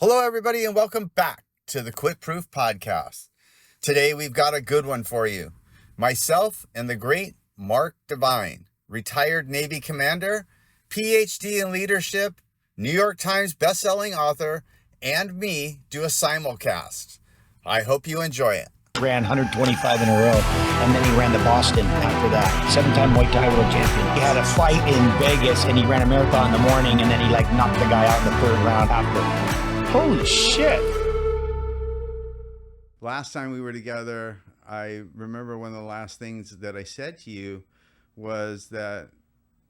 Hello, everybody, and welcome back to the Quitproof Podcast. Today, we've got a good one for you. Myself and the great Mark Devine, retired Navy commander, PhD in leadership, New York Times bestselling author, and me do a simulcast. I hope you enjoy it. Ran 125 in a row, and then he ran the Boston after that. 7-time Muay Thai world champion. He had a fight in Vegas, and he ran a marathon in the morning, and then he knocked the guy out in the third round after. Holy shit. Last time we were together, I remember one of the last things that I said to you was that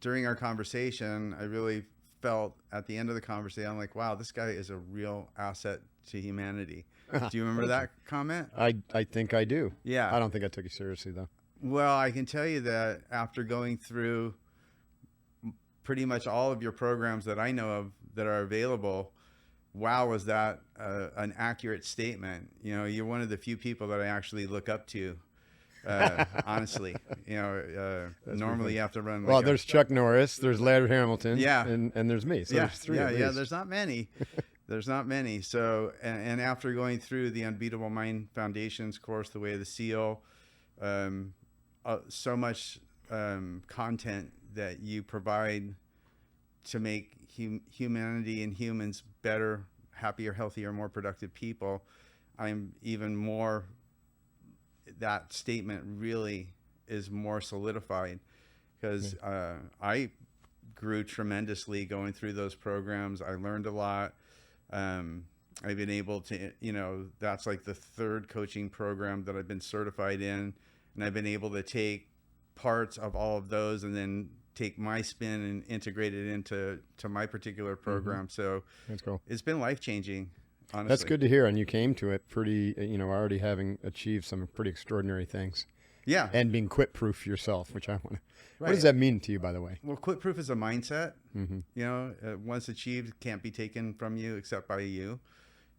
during our conversation, I really felt at the end of the conversation, I'm like, wow, this guy is a real asset to humanity. Do you remember that comment? I think I do. Yeah. I don't think I took you seriously, though. Well, I can tell you that after going through pretty much all of your programs that I know of that are available, wow, was that an accurate statement? You know, you're one of the few people that I actually look up to, honestly. You know, normally you have to run. Well, there's Chuck Norris, there's Laird Hamilton, yeah, and there's me. So yeah, there's three. Yeah, there's not many. There's not many. So, and after going through the Unbeatable Mind Foundation's course, The Way of the SEAL, so much content that you provide to make humanity and humans better, happier, healthier, more productive people, I'm even more, that statement really is more solidified because I grew tremendously going through those programs. I learned a lot. I've been able to, you know, that's like the third coaching program that I've been certified in, and I've been able to take parts of all of those and then take my spin and integrate it into my particular program. So that's cool. It's been life-changing, honestly. That's good to hear. And you came to it pretty, you know, already having achieved some pretty extraordinary things. Yeah. And being quit-proof yourself, which I want to. Right. What does that mean to you, by the way? Well, quit-proof is a mindset. You know, once achieved, can't be taken from you except by you.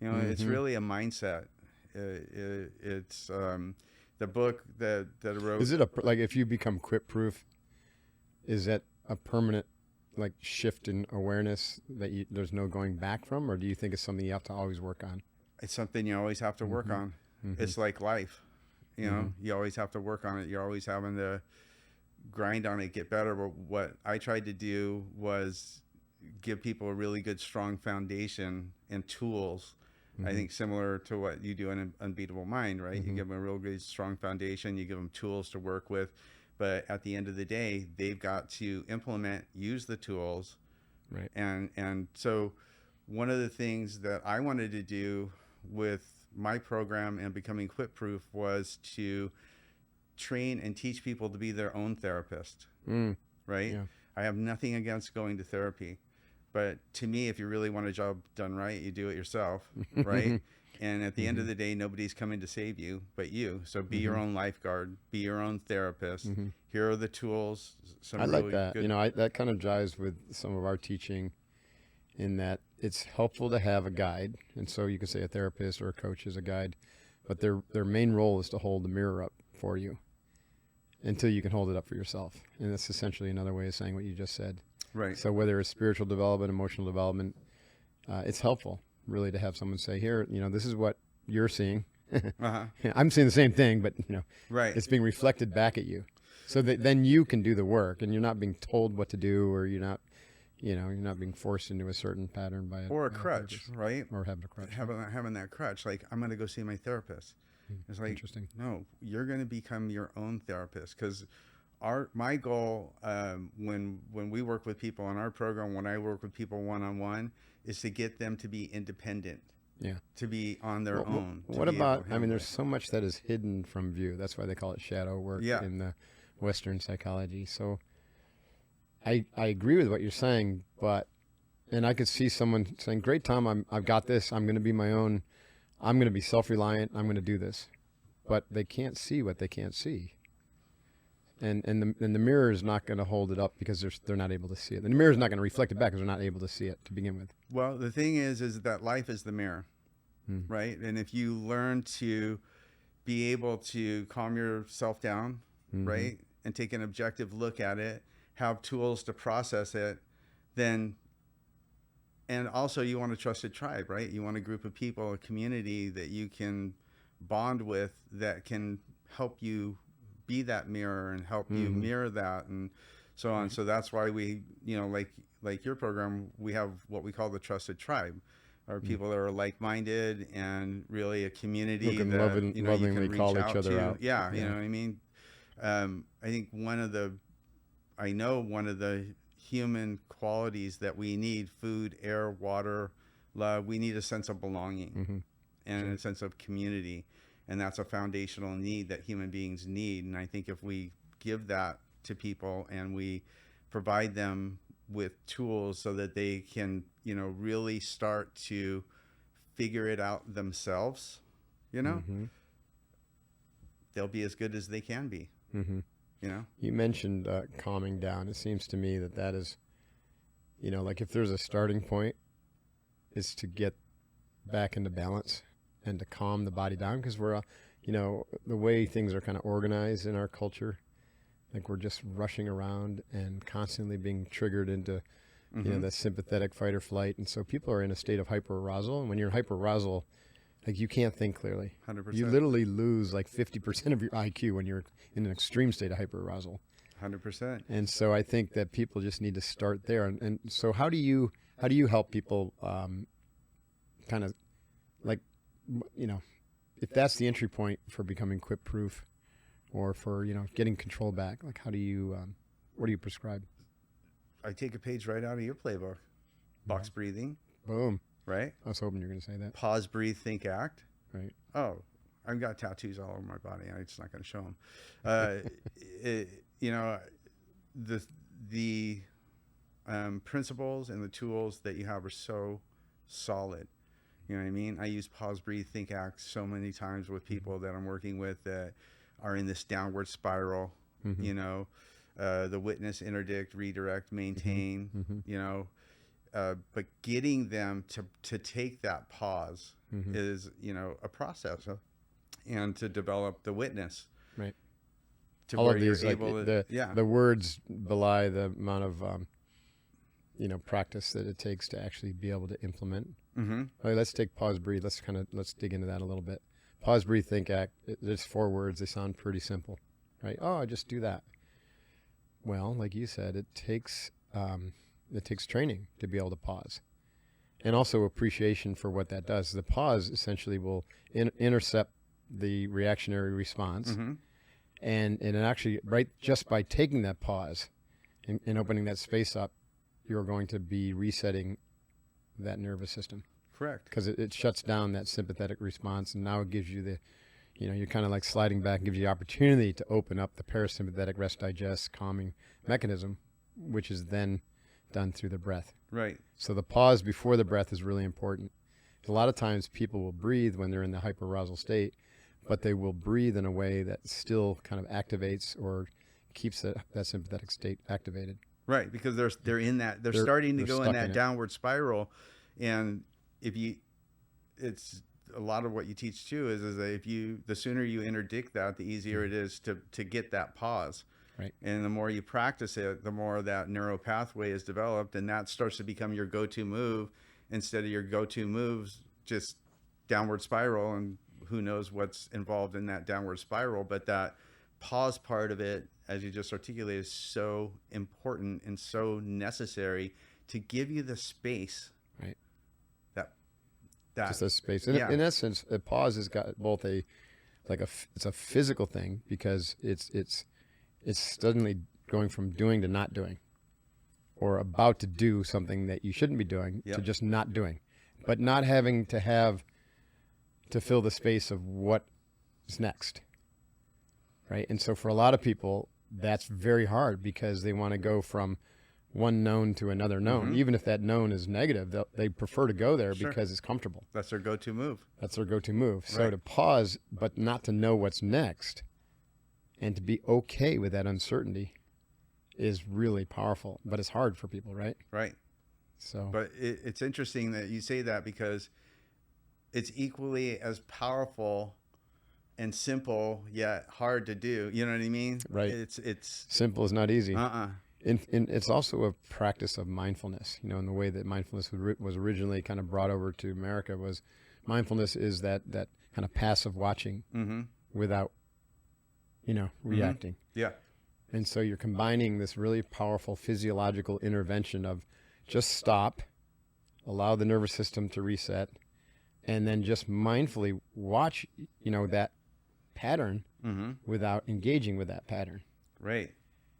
You know, it's really a mindset. It's the book that I wrote. Is it like if you become quit-proof, is that a permanent like shift in awareness that there's no going back from, or do you think it's something you have to always work on? It's something you always have to work on. It's like life, you know, you always have to work on it. You're always having to grind on it, get better. But what I tried to do was give people a really good, strong foundation and tools. I think similar to what you do in Unbeatable Mind, right? You give them a real good, strong foundation. You give them tools to work with. But at the end of the day, they've got to implement, use the tools. Right. And so one of the things that I wanted to do with my program and becoming Quitproof was to train and teach people to be their own therapist. Right? Yeah. I have nothing against going to therapy. But to me, if you really want a job done right, you do it yourself, right? And at the end of the day, nobody's coming to save you but you. So be your own lifeguard, be your own therapist. Here are the tools. I like that. You know, that kind of jives with some of our teaching in that it's helpful to have a guide. And so you can say a therapist or a coach is a guide, but their main role is to hold the mirror up for you until you can hold it up for yourself. And that's essentially another way of saying what you just said. Right. So whether it's spiritual development, emotional development, it's helpful really to have someone say, here, you know, this is what you're seeing. I'm seeing the same thing, but you know, it's being reflected back at you. So that then you can do the work and you're not being told what to do, or you're not being forced into a certain pattern by a crutch, right? Or having a crutch. Having that crutch, like I'm going to go see my therapist. It's like, interesting. No, you're going to become your own therapist, because my goal when we work with people on our program, when I work with people one-on-one, is to get them to be independent. Yeah. To be on their own. What about, I mean, there's so much that is hidden from view. That's why they call it shadow work in the Western psychology. So I agree with what you're saying, and I could see someone saying, great, Tom, I've got this. I'm going to be my own. I'm going to be self-reliant. I'm going to do this. But they can't see what they can't see. And the mirror is not going to hold it up because they're not able to see it. The mirror is not going to reflect it back because they're not able to see it to begin with. Well, the thing is that life is the mirror, right? And if you learn to be able to calm yourself down, right, and take an objective look at it, have tools to process it, then And also you want a trusted tribe, right? You want a group of people, a community that you can bond with, that can help you be that mirror and help you mirror that, and so on. So that's why we, like your program, we have what we call the trusted tribe, or people that are like-minded and really a community that lovingly you can reach call out each other to. out. Yeah, you know what I mean? I think one of the human qualities that we need, food, air, water, love, we need a sense of belonging and a sense of community. And that's a foundational need that human beings need. And I think if we give that to people and we provide them with tools so that they can, really start to figure it out themselves, they'll be as good as they can be. You mentioned calming down. It seems to me that is, like if there's a starting point, is to get back into balance and to calm the body down, because we're, the way things are kind of organized in our culture, like we're just rushing around and constantly being triggered into, that sympathetic fight or flight. And so people are in a state of hyperarousal. And when you're hyperarousal, like you can't think clearly. 100%. You literally lose like 50% of your IQ when you're in an extreme state of hyperarousal. 100%. And so I think that people just need to start there. And so how do you help people kind of like, if that's the entry point for becoming quit-proof or for, getting control back, like how do you, what do you prescribe? I take a page right out of your playbook. Box breathing. Boom. Right? I was hoping you were going to say that. Pause, breathe, think, act. Right. Oh, I've got tattoos all over my body. I'm just not going to show them. The principles and the tools that you have are so solid. You know what I mean? I use pause, breathe, think, act so many times with people that I'm working with that are in this downward spiral. The witness, interdict, redirect, maintain. But getting them to take that pause is, a process, and to develop the witness. Right. To all where of these, you're like, able the words belie the amount of, practice that it takes to actually be able to implement. Okay, let's take pause, breathe. Let's dig into that a little bit. Pause, breathe, think, act. There's 4 words. They sound pretty simple, right? Oh, I just do that. Well, like you said, it takes training to be able to pause, and also appreciation for what that does. The pause essentially will intercept the reactionary response, and it actually, right, just by taking that pause and opening that space up, you're going to be resetting that nervous system. Correct. Because it shuts down that sympathetic response, and now it gives you the, you're kind of like sliding back and gives you the opportunity to open up the parasympathetic rest, digest, calming mechanism, which is then done through the breath. Right. So the pause before the breath is really important. A lot of times people will breathe when they're in the hyperarousal state, but they will breathe in a way that still kind of activates or keeps that sympathetic state activated. Right, because they're in that, they're starting to go in that downward spiral, and it's a lot of what you teach too is that the sooner you interdict that, the easier it is to get that pause. Right. And the more you practice it, the more that neural pathway is developed, and that starts to become your go-to move instead of your go-to moves just downward spiral, and who knows what's involved in that downward spiral. But that pause part of it, as you just articulated, is so important and so necessary to give you the space. Right. That just a space. In essence, a pause has got both it's a physical thing, because it's suddenly going from doing to not doing, or about to do something that you shouldn't be doing to just not doing, but not having to fill the space of what is next. Right. And so for a lot of people, that's very hard, because they want to go from one known to another known. Even if that known is negative, they prefer to go there because it's comfortable. That's their go-to move. Right. So to pause, but not to know what's next, and to be okay with that uncertainty, is really powerful. But it's hard for people, right? Right. So, but it's interesting that you say that, because it's equally as powerful and simple yet hard to do. You know what I mean? Right. It's simple is not easy. And it's also a practice of mindfulness, you know, in the way that mindfulness was originally kind of brought over to America. Was mindfulness is that kind of passive watching without, you know, reacting. Yeah. And so you're combining this really powerful physiological intervention of just stop, allow the nervous system to reset, and then just mindfully watch, you know, that pattern without engaging with that pattern. Right.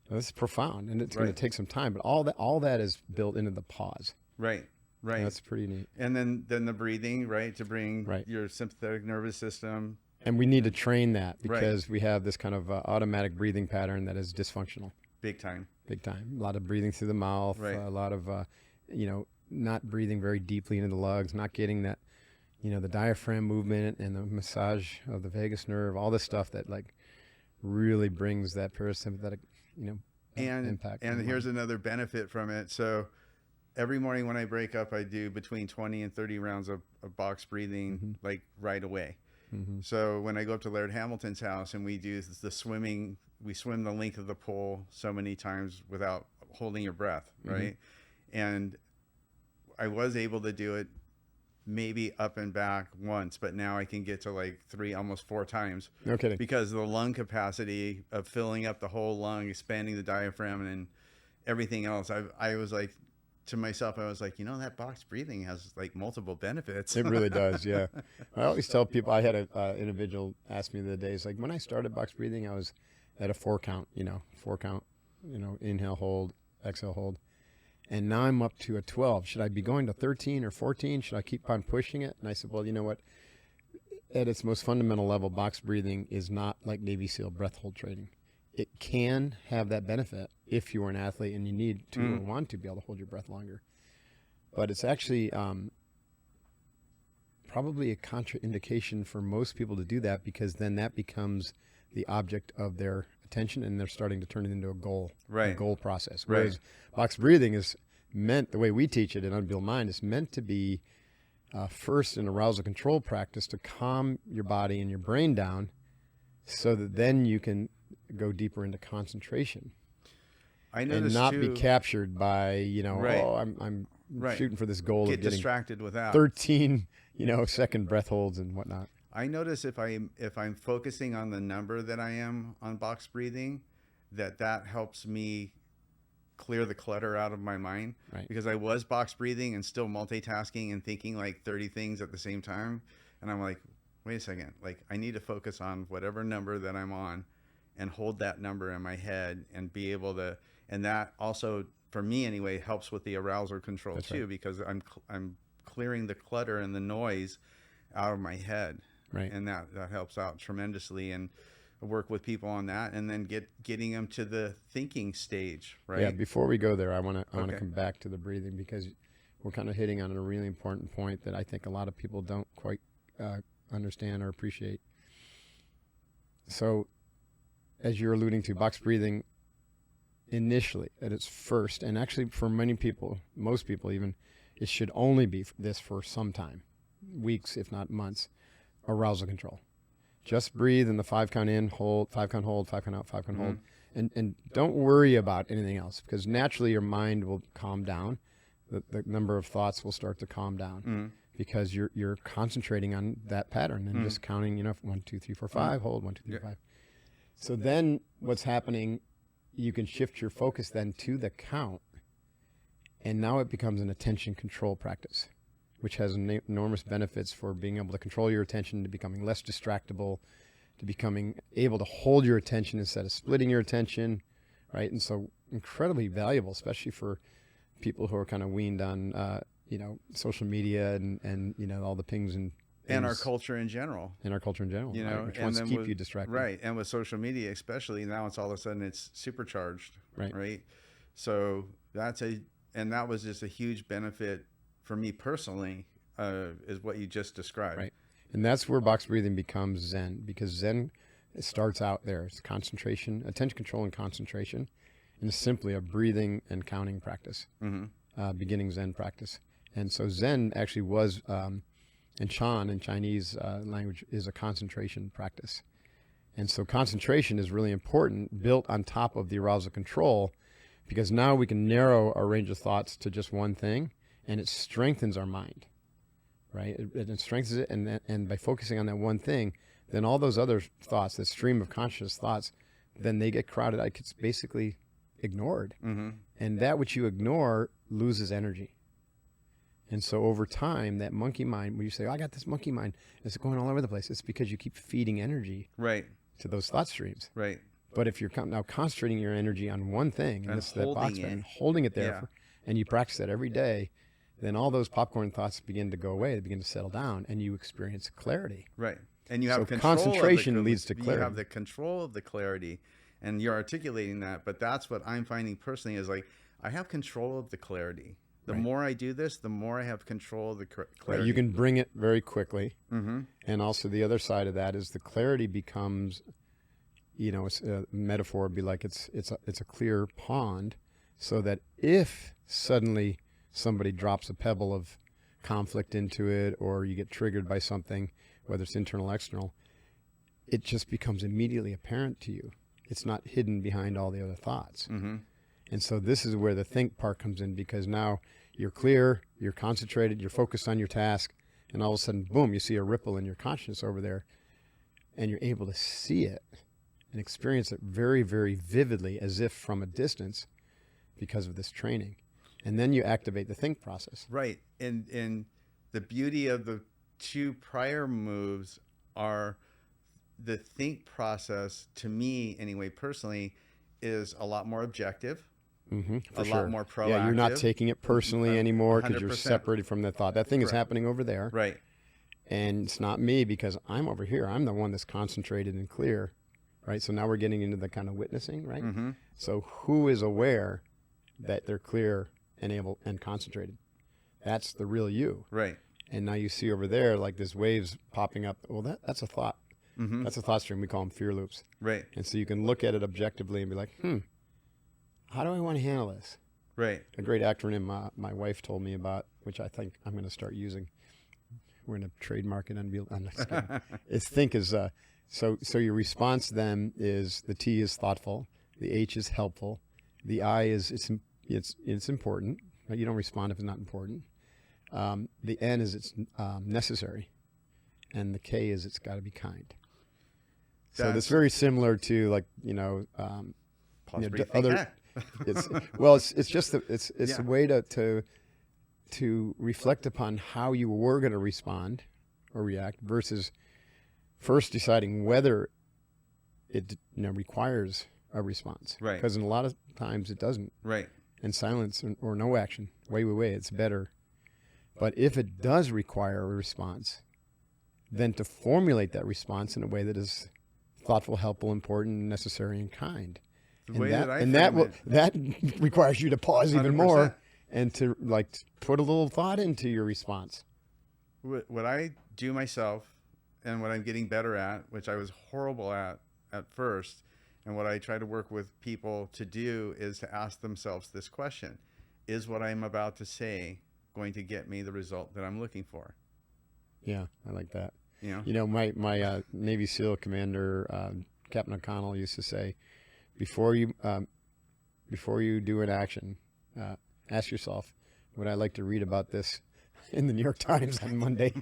Now, this is profound, and it's going to take some time, but all that is built into the pause. Right. Right. And that's pretty neat. And then the breathing, right, to bring your sympathetic nervous system. And we need to train that because we have this kind of automatic breathing pattern that is dysfunctional. Big time. Big time. A lot of breathing through the mouth, a lot of, you know, not breathing very deeply into the lungs, not getting that, you know, the diaphragm movement and the massage of the vagus nerve, all this stuff that like really brings that parasympathetic, you know, impact. And here's another benefit from it. So every morning when I break up, I do between 20 and 30 rounds of box breathing, like right away. So when I go up to Laird Hamilton's house and we do the swimming, we swim the length of the pool so many times without holding your breath, right? And I was able to do it maybe up and back once, but now I can get to like 3, almost 4 times. No kidding. Because the lung capacity of filling up the whole lung, expanding the diaphragm and everything else. I was like, to myself, I was like, you know, that box breathing has like multiple benefits. It really does, yeah. I always tell people, I had an individual ask me the other day, it's like, when I started box breathing, I was at a 4 count, you know, inhale, hold, exhale, hold. And now I'm up to a 12. Should I be going to 13 or 14? Should I keep on pushing it? And I said, well, you know what? At its most fundamental level, box breathing is not like Navy SEAL breath hold training. It can have that benefit if you are an athlete and you need to or want to be able to hold your breath longer. But it's actually probably a contraindication for most people to do that, because then that becomes the object of their attention and they're starting to turn it into a goal process. Whereas box breathing is meant, the way we teach it in Unbeatable Mind, is meant to be first an arousal control practice to calm your body and your brain down so that then you can go deeper into concentration. I know, and not be captured by, you know, I'm shooting for this goal of getting distracted without 13, you know, second breath holds and whatnot. I notice if I'm focusing on the number that I am on box breathing, that helps me clear the clutter out of my mind. Right. Because I was box breathing and still multitasking and thinking like 30 things at the same time. And I'm like, wait a second, like I need to focus on whatever number that I'm on and hold that number in my head and be able to, and that also, for me anyway, helps with the arousal control too, because I'm clearing the clutter and the noise out of my head. Right. And that helps out tremendously, and work with people on that, and then getting them to the thinking stage, right? Yeah, before we go there, I want to come back to the breathing, because we're kind of hitting on a really important point that I think a lot of people don't quite understand or appreciate. So, as you're alluding to, box breathing initially at its first, and actually for many people, most people even, it should only be this for some time, weeks if not months, arousal control. Just breathe in the 5 count in, hold, 5 count hold, 5 count out, 5 count hold, and don't worry about anything else, because naturally your mind will calm down. The number of thoughts will start to calm down because you're concentrating on that pattern and just counting, you know, 1, 2, 3, 4, 5, hold 1, 2, 3, 5. So then what's happening, you can shift your focus then to the count, and now it becomes an attention control practice, which has enormous benefits for being able to control your attention, to becoming less distractible, to becoming able to hold your attention instead of splitting your attention, right? And so incredibly valuable, especially for people who are kind of weaned on, you know, social media and you know, all the pings and our culture in general. You know, right? Which wants to keep you distracted. Right, and with social media especially, now it's all of a sudden it's supercharged, right? So that was just a huge benefit for me personally, is what you just described. Right, and that's where box breathing becomes Zen, because Zen, it starts out there. It's concentration, attention control and concentration, and it's simply a breathing and counting practice, beginning Zen practice. And so Zen actually was... and Chan in Chinese language is a concentration practice. And so concentration is really important, built on top of the arousal control, because now we can narrow our range of thoughts to just one thing, and it strengthens our mind, right? It strengthens it, and by focusing on that one thing, then all those other thoughts, the stream of conscious thoughts, then they get crowded out. It's basically ignored. Mm-hmm. And that which you ignore loses energy. And so over time, that monkey mind, when you say, oh, I got this monkey mind, it's going all over the place. It's because you keep feeding energy right to those thought streams. Right. But if you're now concentrating your energy on one thing, and holding it there, and you practice that every day, then all those popcorn thoughts begin to go away. They begin to settle down, and you experience clarity. Right. And you have so control concentration leads to clarity. You have the control of the clarity, and you're articulating that. But that's what I'm finding personally is like, I have control of the clarity. The more I do this, the more I have control of the clarity. Right. You can bring it very quickly. Mm-hmm. And also the other side of that is the clarity becomes, it's a metaphor would be like it's a clear pond, so that if suddenly somebody drops a pebble of conflict into it, or you get triggered by something, whether it's internal or external, it just becomes immediately apparent to you. It's not hidden behind all the other thoughts. Mm-hmm. And so this is where the think part comes in, because now you're clear, you're concentrated, you're focused on your task, and all of a sudden, boom, you see a ripple in your consciousness over there, and you're able to see it and experience it very, very vividly, as if from a distance, because of this training. And then you activate the think process. Right. And the beauty of the two prior moves are the think process, to me anyway, personally, is a lot more objective, lot more proactive. Yeah, you're not taking it personally anymore because you're separated from the thought. That thing is happening over there. Right. And it's not me, because I'm over here. I'm the one that's concentrated and clear, right? So now we're getting into the kind of witnessing, right? Mm-hmm. So who is aware that they're clear and able and concentrated? That's the real you. Right. And now you see over there, like this waves popping up. Well, that's a thought. Mm-hmm. That's a thought stream. We call them fear loops. Right. And so you can look at it objectively and be like, how do I want to handle this? Right. A great acronym my wife told me about, which I think I'm going to start using. We're going to trademark it. I'm just kidding. It's think is, so your response then is, the T is thoughtful, the H is helpful, the I is it's important. Right? You don't respond if it's not important. The N is it's necessary, and the K is it's got to be kind. So that's very similar to like other. It's just a way to reflect upon how you were going to respond or react versus first deciding whether it requires a response. Right. Because in a lot of times it doesn't. Right. And silence or no action, way, it's better. But if it does require a response, then to formulate that response in a way that is thoughtful, helpful, important, necessary, and kind. That requires you to pause 100%. Even more and to put a little thought into your response. What I do myself, and what I'm getting better at, which I was horrible at first, and what I try to work with people to do, is to ask themselves this question: is what I'm about to say going to get me the result that I'm looking for? Yeah, I like that. My Navy SEAL commander, Captain O'Connell, used to say, before you do an action, ask yourself, would I like to read about this in the New York Times on Monday?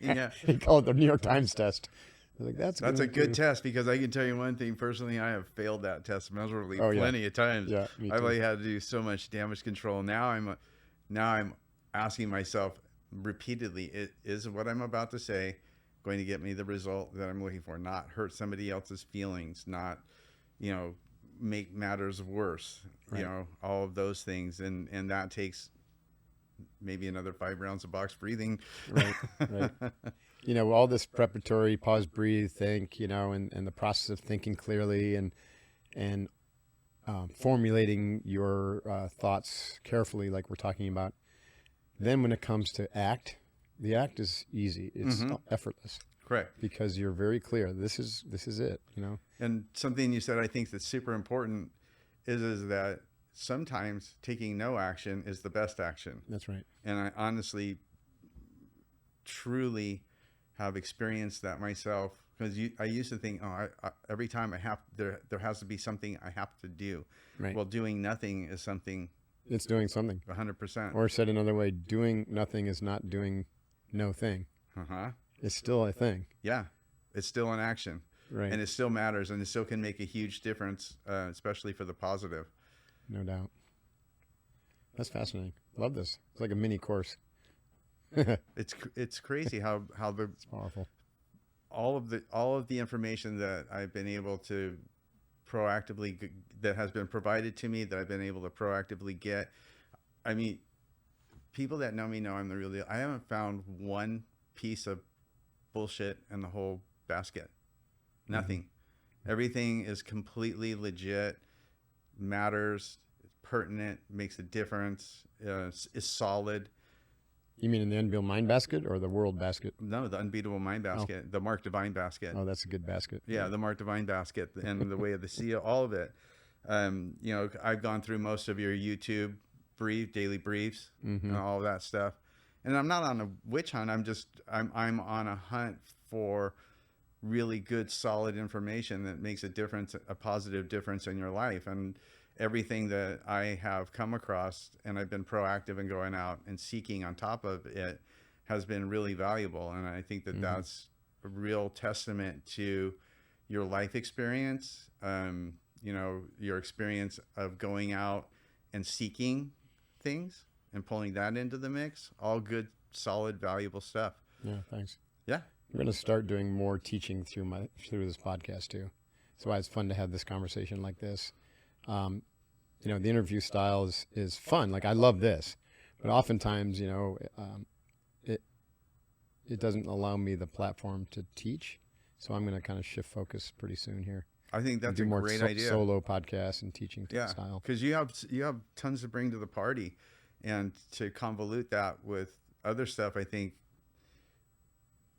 Yeah. He called it the New York Times test. Like, that's a good test, because I can tell you one thing personally, I have failed that test miserably plenty of times. Yeah, I've only had to do so much damage control. Now I'm asking myself repeatedly, is what I'm about to say going to get me the result that I'm looking for? Not hurt somebody else's feelings, not make matters worse. Right. All of those things, and that takes maybe another 5 rounds of box breathing. Right. All this preparatory pause, breathe, think, and the process of thinking clearly and formulating your thoughts carefully, like we're talking about. Then when it comes to act, the act is easy. It's effortless. Correct. Because you're very clear. This is it, And something you said I think that's super important is that sometimes taking no action is the best action. That's right. And I honestly, truly have experienced that myself. Because I used to think, every time there has to be something I have to do. Right. Well, doing nothing is something. It's doing something. 100%. Or said another way, doing nothing is not doing no thing. It's still a thing. Yeah, it's still an action. Right. And it still matters, and it still can make a huge difference, especially for the positive. No doubt. That's fascinating. Love this. It's like a mini course. It's crazy how It's powerful. all of the information that I've been able to proactively, that has been provided to me, that I've been able to proactively get. I mean, people that know me know I'm the real deal. I haven't found one piece of bullshit in the whole basket. Nothing. Everything is completely legit, matters, pertinent, makes a difference, is solid. You mean in the Unbeatable Mind basket or the world basket? No, the Unbeatable Mind basket, the Mark Divine basket. Oh, that's a good basket. Yeah, the Mark Divine basket and the Way of the Seal, all of it. I've gone through most of your YouTube daily briefs and all of that stuff. And I'm not on a witch hunt. I'm on a hunt for really good, solid information that makes a positive difference in your life. And everything that I have come across, and I've been proactive in going out and seeking on top of it, has been really valuable. And I think that that's a real testament to your life experience, your experience of going out and seeking things and pulling that into the mix. All good, solid, valuable stuff. Yeah, thanks. Yeah. I'm going to start doing more teaching through this podcast too. That's why it's fun to have this conversation like this. The interview style is fun. Like, I love this, but oftentimes, it doesn't allow me the platform to teach. So I'm going to kind of shift focus pretty soon here. I think that's a great idea. Solo podcasts and teaching style. Because you have tons to bring to the party, and to convolute that with other stuff, I think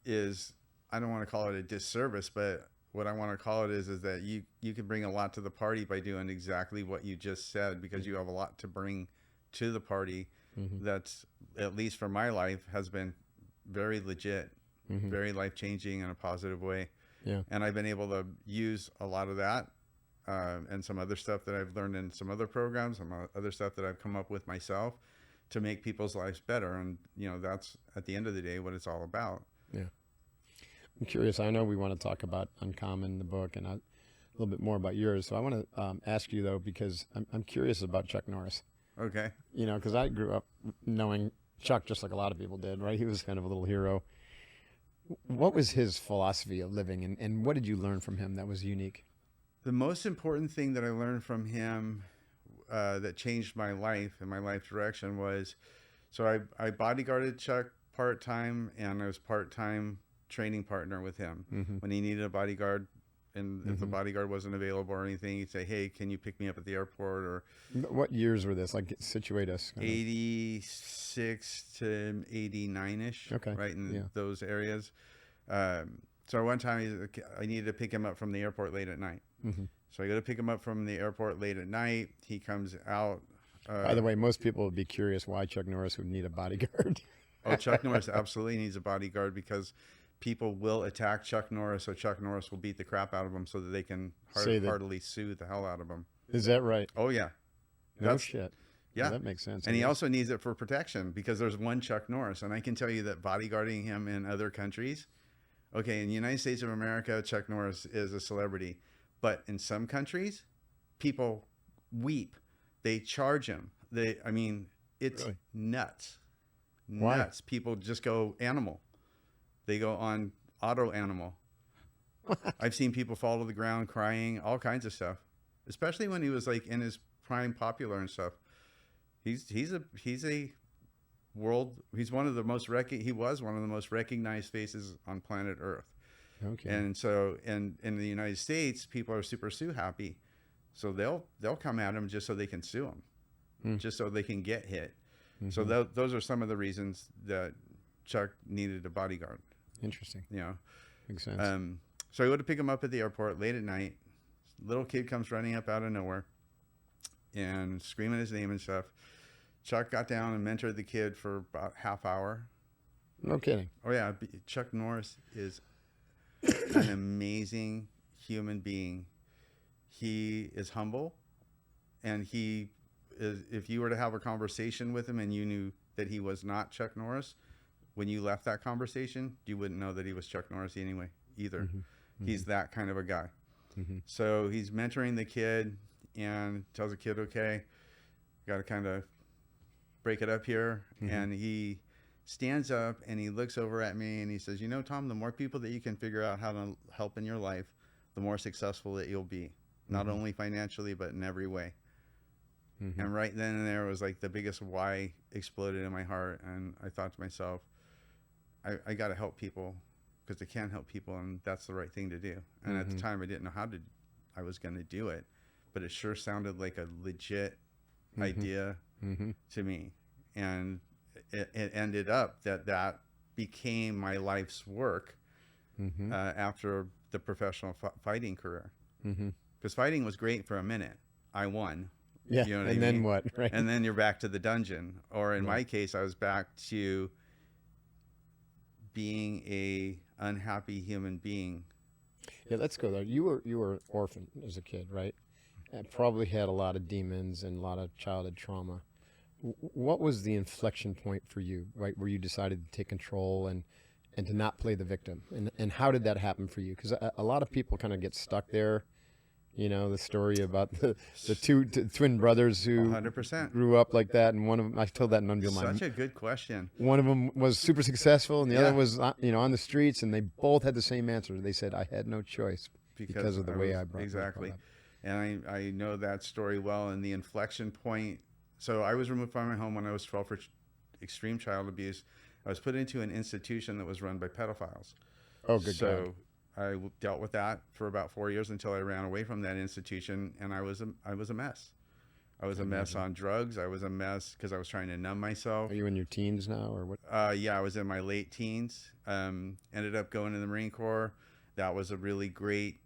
is, I don't want to call it a disservice, but what I want to call it is that you can bring a lot to the party by doing exactly what you just said, because you have a lot to bring to the party that's, at least for my life, has been very legit, very life-changing in a positive way. Yeah. And I've been able to use a lot of that and some other stuff that I've learned in some other programs, some other stuff that I've come up with myself to make people's lives better. And, that's at the end of the day what it's all about. Yeah. I'm curious. I know we want to talk about Uncommon, the book, and a little bit more about yours. So I want to ask you, though, because I'm curious about Chuck Norris. Okay. Because I grew up knowing Chuck just like a lot of people did, right? He was kind of a little hero. What was his philosophy of living, and what did you learn from him that was unique? The most important thing that I learned from him that changed my life and my life direction was, so I bodyguarded Chuck part-time, and I was part-time training partner with him. When he needed a bodyguard, and if the bodyguard wasn't available or anything, he'd say, hey, can you pick me up at the airport? Or what years were this? Like, situate us. 86 to 89-ish. Okay. Right in those areas. So one time I needed to pick him up from the airport late at night. So I go to pick him up from the airport late at night. He comes out. By the way, most people would be curious why Chuck Norris would need a bodyguard. Oh, Chuck Norris absolutely needs a bodyguard, because people will attack Chuck Norris, so Chuck Norris will beat the crap out of him so that they can heartily sue the hell out of him. Is that right? Oh, yeah. No shit. Yeah. Well, that makes sense. And he also needs it for protection, because there's one Chuck Norris. And I can tell you that bodyguarding him in other countries, okay, in the United States of America, Chuck Norris is a celebrity. But in some countries, people weep. They charge him. It's Really? nuts. Why? Nuts. People just go animal. They go on auto animal. I've seen people fall to the ground crying, all kinds of stuff, especially when he was like in his prime popular and stuff. He was one of the most recognized faces on planet Earth. Okay. And so in the United States, people are super sue happy. So they'll come at him just so they can sue him, just so they can get hit. So those are some of the reasons that Chuck needed a bodyguard. Interesting. Makes sense. So I go to pick him up at the airport late at night. Little kid comes running up out of nowhere and screaming his name and stuff. Chuck got down and mentored the kid for about half hour. No kidding. Oh yeah, Chuck Norris is an amazing human being. He is humble, and he is, if you were to have a conversation with him and you knew that he was not Chuck Norris, when you left that conversation, you wouldn't know that he was Chuck Norris anyway either. Mm-hmm. He's that kind of a guy. Mm-hmm. So he's mentoring the kid and tells the kid, okay, got to kind of break it up here. Mm-hmm. And he stands up and he looks over at me and he says, you know, Tom, the more people that you can figure out how to help in your life, the more successful that you'll be, not only financially, but in every way. Mm-hmm. And right then and there was like the biggest why exploded in my heart. And I thought to myself, I got to help people because I can help people, and that's the right thing to do. And at the time I didn't know how I was going to do it, but it sure sounded like a legit idea to me. And it ended up that became my life's work after the professional fighting career. Because fighting was great for a minute. I won. Yeah, you know what and I then mean? what? Right. And then you're back to the dungeon. Or in my case, I was back to being a unhappy human being. Yeah, let's go there. You were orphaned as a kid, right? And probably had a lot of demons and a lot of childhood trauma. What was the inflection point for you, right, where you decided to take control and to not play the victim? And how did that happen for you? Because a lot of people kind of get stuck there. You know, the story about the two twin brothers who 100% grew up like that, and one of them, I told that in Unbeatable Mind. Such a good question. One of them was super successful, and the other was, on the streets, and they both had the same answer. They said, I had no choice because of the way I brought exactly. up. And I know that story well, and the inflection point. So I was removed from my home when I was 12 for extreme child abuse. I was put into an institution that was run by pedophiles. Oh, good God. So I dealt with that for about 4 years until I ran away from that institution, and I was a mess. I was a mess on drugs. I was a mess because I was trying to numb myself. Are you in your teens now, or what? Yeah, I was in my late teens. Ended up going to the Marine Corps. That was a really great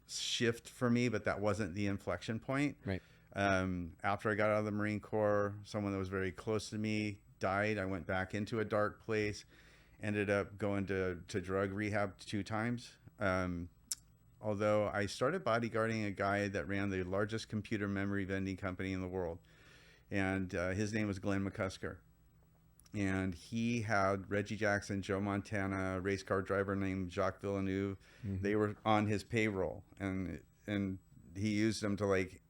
shift for me, but that wasn't the inflection point. Right. After I got out of the Marine Corps, someone that was very close to me died. I went back into a dark place. Ended up going to drug rehab 2 times. Although I started bodyguarding a guy that ran the largest computer memory vending company in the world. And his name was Glenn McCusker. And he had Reggie Jackson, Joe Montana, a race car driver named Jacques Villeneuve. They were on his payroll. And he used them to like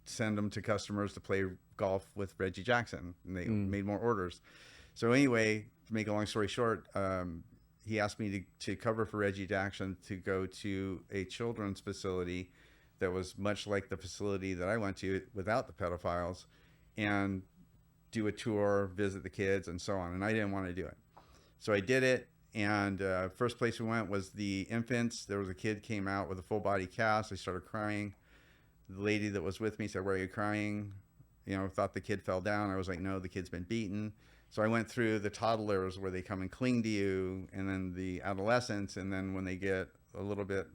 send them to customers to play golf with Reggie Jackson. And they made more orders. So anyway, to make a long story short, he asked me to cover for Reggie Jackson to go to a children's facility that was much like the facility that I went to without the pedophiles, and do a tour, visit the kids, and so on. And I didn't want to do it. So I did it, and first place we went was the infants. There was a kid came out with a full body cast. I started crying. The lady that was with me said, "Why are you crying?" Thought the kid fell down. I was like, "No, the kid's been beaten." So I went through the toddlers where they come and cling to you, and then the adolescents, and then when they get a little bit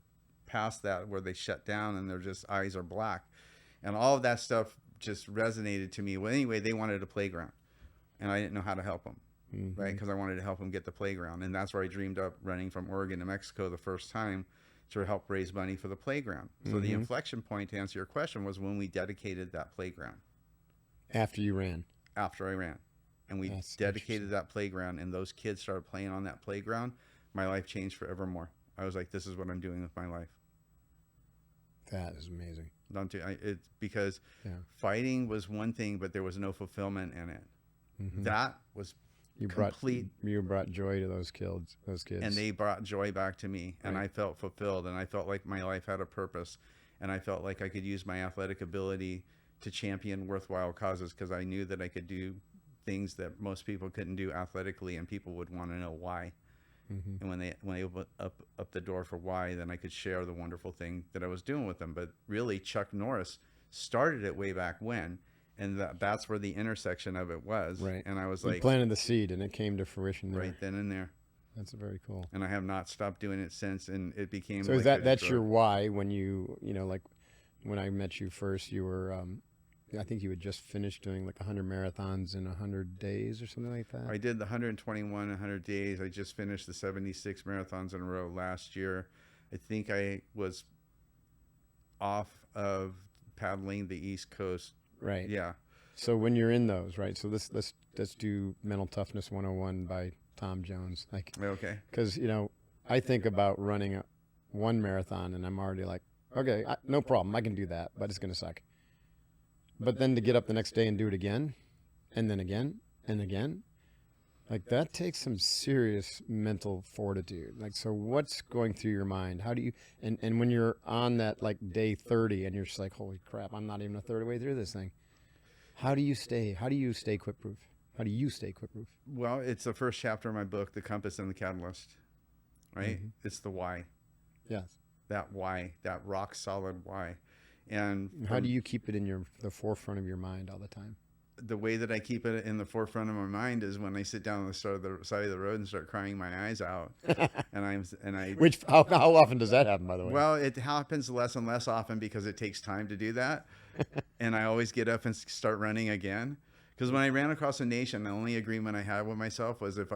past that where they shut down and their just eyes are black. And all of that stuff just resonated to me. Well, anyway, they wanted a playground, and I didn't know how to help them, right? Because I wanted to help them get the playground. And that's where I dreamed up running from Oregon to Mexico the first time to help raise money for the playground. So the inflection point, to answer your question, was when we dedicated that playground. After you ran? After I ran. And we dedicated that playground, and those kids started playing on that playground. My life changed forevermore. I was like, this is what I'm doing with my life. That is amazing. It's because fighting was one thing, but there was no fulfillment in it. That was complete. You brought joy to those kids. And they brought joy back to me, and I felt fulfilled, and I felt like my life had a purpose, and I felt like I could use my athletic ability to champion worthwhile causes, because I knew that I could do things that most people couldn't do athletically, and people would want to know why. And when they open up the door for why, then I could share the wonderful thing that I was doing with them. But really, Chuck Norris started it way back when, and that's where the intersection of it was. Right. And I was you planted the seed, and it came to fruition there. Right then and there. That's very cool. And I have not stopped doing it since, and it became. So that's your why when you like when I met you first, you were I think you had just finished doing like 100 marathons in 100 days or something like that. I did the 121 100 days. I just finished the 76 marathons in a row last year. I think I was off of paddling the East Coast. Right. Yeah. So when you're in those, right? So let's do Mental Toughness 101 by Tom Jones. Like, okay. Because, I think about running one marathon and I'm already like, okay, no problem. I can do that, but it's going to suck. But then to get up the next day and do it again, and then again, and again, like that takes some serious mental fortitude. Like, so what's going through your mind? How do you, and when you're on that like day 30 and you're just like, holy crap, I'm not even a third of the way through this thing. How do you stay quit-proof? How do you stay quit-proof? Well, it's the first chapter of my book, The Compass and the Catalyst, right? Mm-hmm. It's the why. Yes. That why, that rock solid why. And how do you keep it in the forefront of your mind all the time? The way that I keep it in the forefront of my mind is when I sit down on the side of the road and start crying my eyes out. Which how often does that happen, by the way? Well, it happens less and less often because it takes time to do that. And I always get up and start running again. Because when I ran across the nation, the only agreement I had with myself was if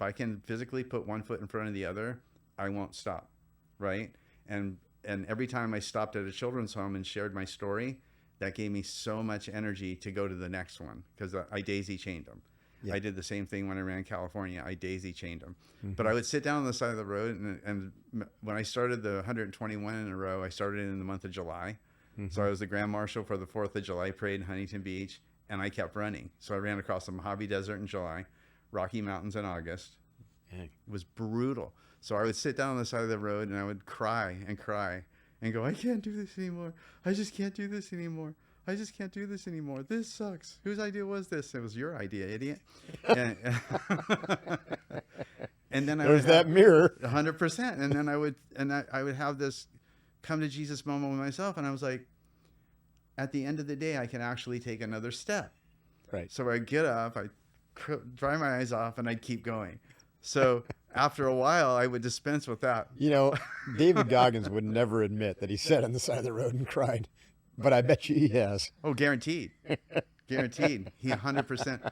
I can physically put one foot in front of the other, I won't stop, right? And every time I stopped at a children's home and shared my story, that gave me so much energy to go to the next one because I daisy chained them. Yeah. I did the same thing when I ran California. I daisy chained them. Mm-hmm. But I would sit down on the side of the road, and when I started the 121 in a row, I started in the month of July. Mm-hmm. So I was the Grand Marshal for the 4th of July Parade in Huntington Beach, and I kept running. So I ran across the Mojave Desert in July, Rocky Mountains in August. Dang. It was brutal. So I would sit down on the side of the road, and I would cry and go, I can't do this anymore. I just can't do this anymore. I just can't do this anymore. This sucks. Whose idea was this? It was your idea, idiot. And then there's that mirror. 100%. And then I would have this come to Jesus moment with myself, and I was like, at the end of the day, I can actually take another step. Right. So I'd get up, I'd dry my eyes off, and I'd keep going. So after a while, I would dispense with that. David Goggins would never admit that he sat on the side of the road and cried, but I bet you he has. Oh, guaranteed. Guaranteed. He 100%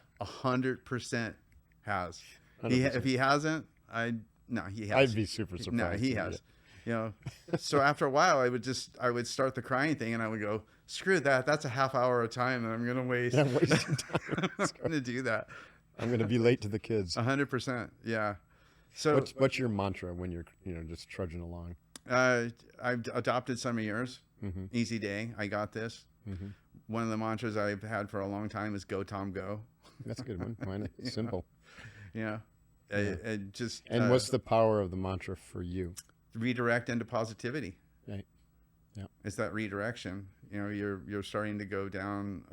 has. 100%. If he hasn't, he has. I'd be super surprised. No, he has. So after a while, I would start the crying thing, and I would go, screw that. That's a half hour of time that I'm going to waste. I'm wasting time. I'm going to do that. I'm going to be late to the kids. 100%. Yeah. So what's your mantra when you're, just trudging along? I've adopted some of yours. Mm-hmm. Easy day. I got this. Mm-hmm. One of the mantras I've had for a long time is go, Tom, go. That's a good one. Mine is simple. Yeah. And what's the power of the mantra for you? Redirect into positivity. Right. Yeah. It's that redirection. You're starting to go down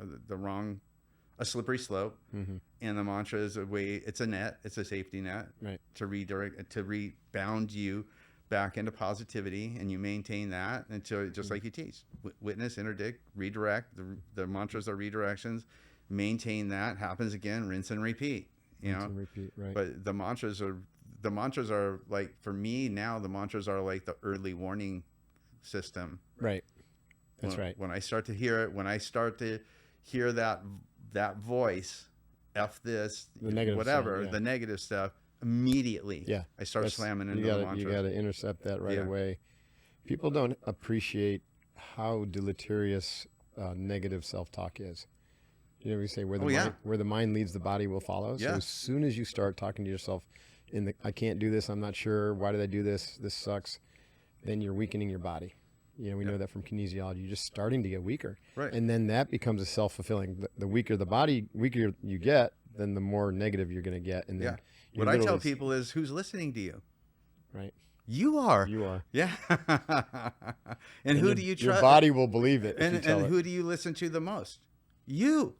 a slippery slope. Mm-hmm. And the mantra is it's a net, it's a safety net, right, to redirect, to rebound you back into positivity, and you maintain that until, just like you teach, witness, interdict, redirect. The mantras are redirections. Maintain that, happens again, rinse and repeat. Rinse and repeat, right. But the mantras are like, for me now, the mantras are like the early warning system. Right. That's right. When I start to hear it, when I start to hear that voice, F this, the negative whatever, stuff, yeah. The negative stuff, immediately, yeah, I start slamming into the mantra. You got to intercept that right away. People don't appreciate how deleterious negative self-talk is. We say where the mind leads, the body will follow. So as soon as you start talking to yourself I can't do this, I'm not sure, why did I do this, this sucks, then you're weakening your body. We know that from kinesiology. You're just starting to get weaker. Right. And then that becomes a self-fulfilling. The weaker the body, weaker you get, then the more negative you're going to get. And then what I tell people is, who's listening to you? Right. You are. You are. Yeah. and who do you trust? Your body will believe it. And who do you listen to the most? You.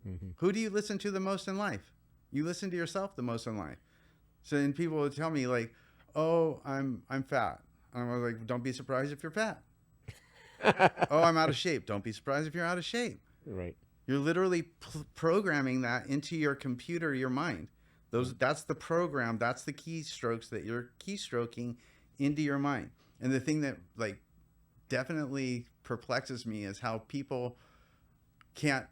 Mm-hmm. Who do you listen to the most in life? You listen to yourself the most in life. So then people will tell me like, oh, I'm fat. And I'm like, don't be surprised if you're fat. Oh, I'm out of shape. Don't be surprised if you're out of shape. Right. You're literally programming that into your computer, your mind. That's the program. That's the keystrokes that you're keystroking into your mind. And the thing that like definitely perplexes me is how people can't,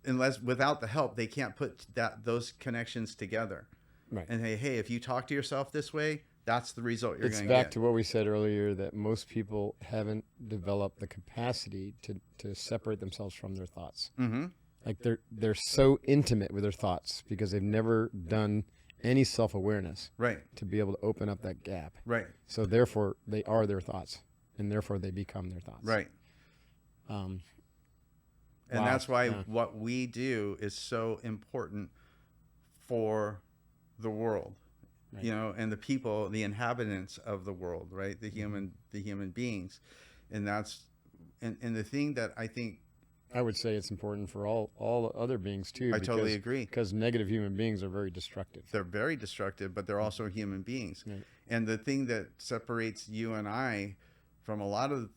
unless without the help, they can't put those connections together. Right. And hey, if you talk to yourself this way, that's the result you're going to get. It's back to what we said earlier, that most people haven't developed the capacity to separate themselves from their thoughts. Mm-hmm. Like they're so intimate with their thoughts because they've never done any self-awareness, right, to be able to open up that gap. Right. So therefore, they are their thoughts, and therefore they become their thoughts. Right. And that's why what we do is so important for the world, right, you know, and the people, the inhabitants of the world, right? The human beings. And that's, and the thing that I think, I would say it's important for all other beings too. I totally agree. Because negative human beings are very destructive. They're very destructive, but they're also human beings. Right. And the thing that separates you and I from a lot of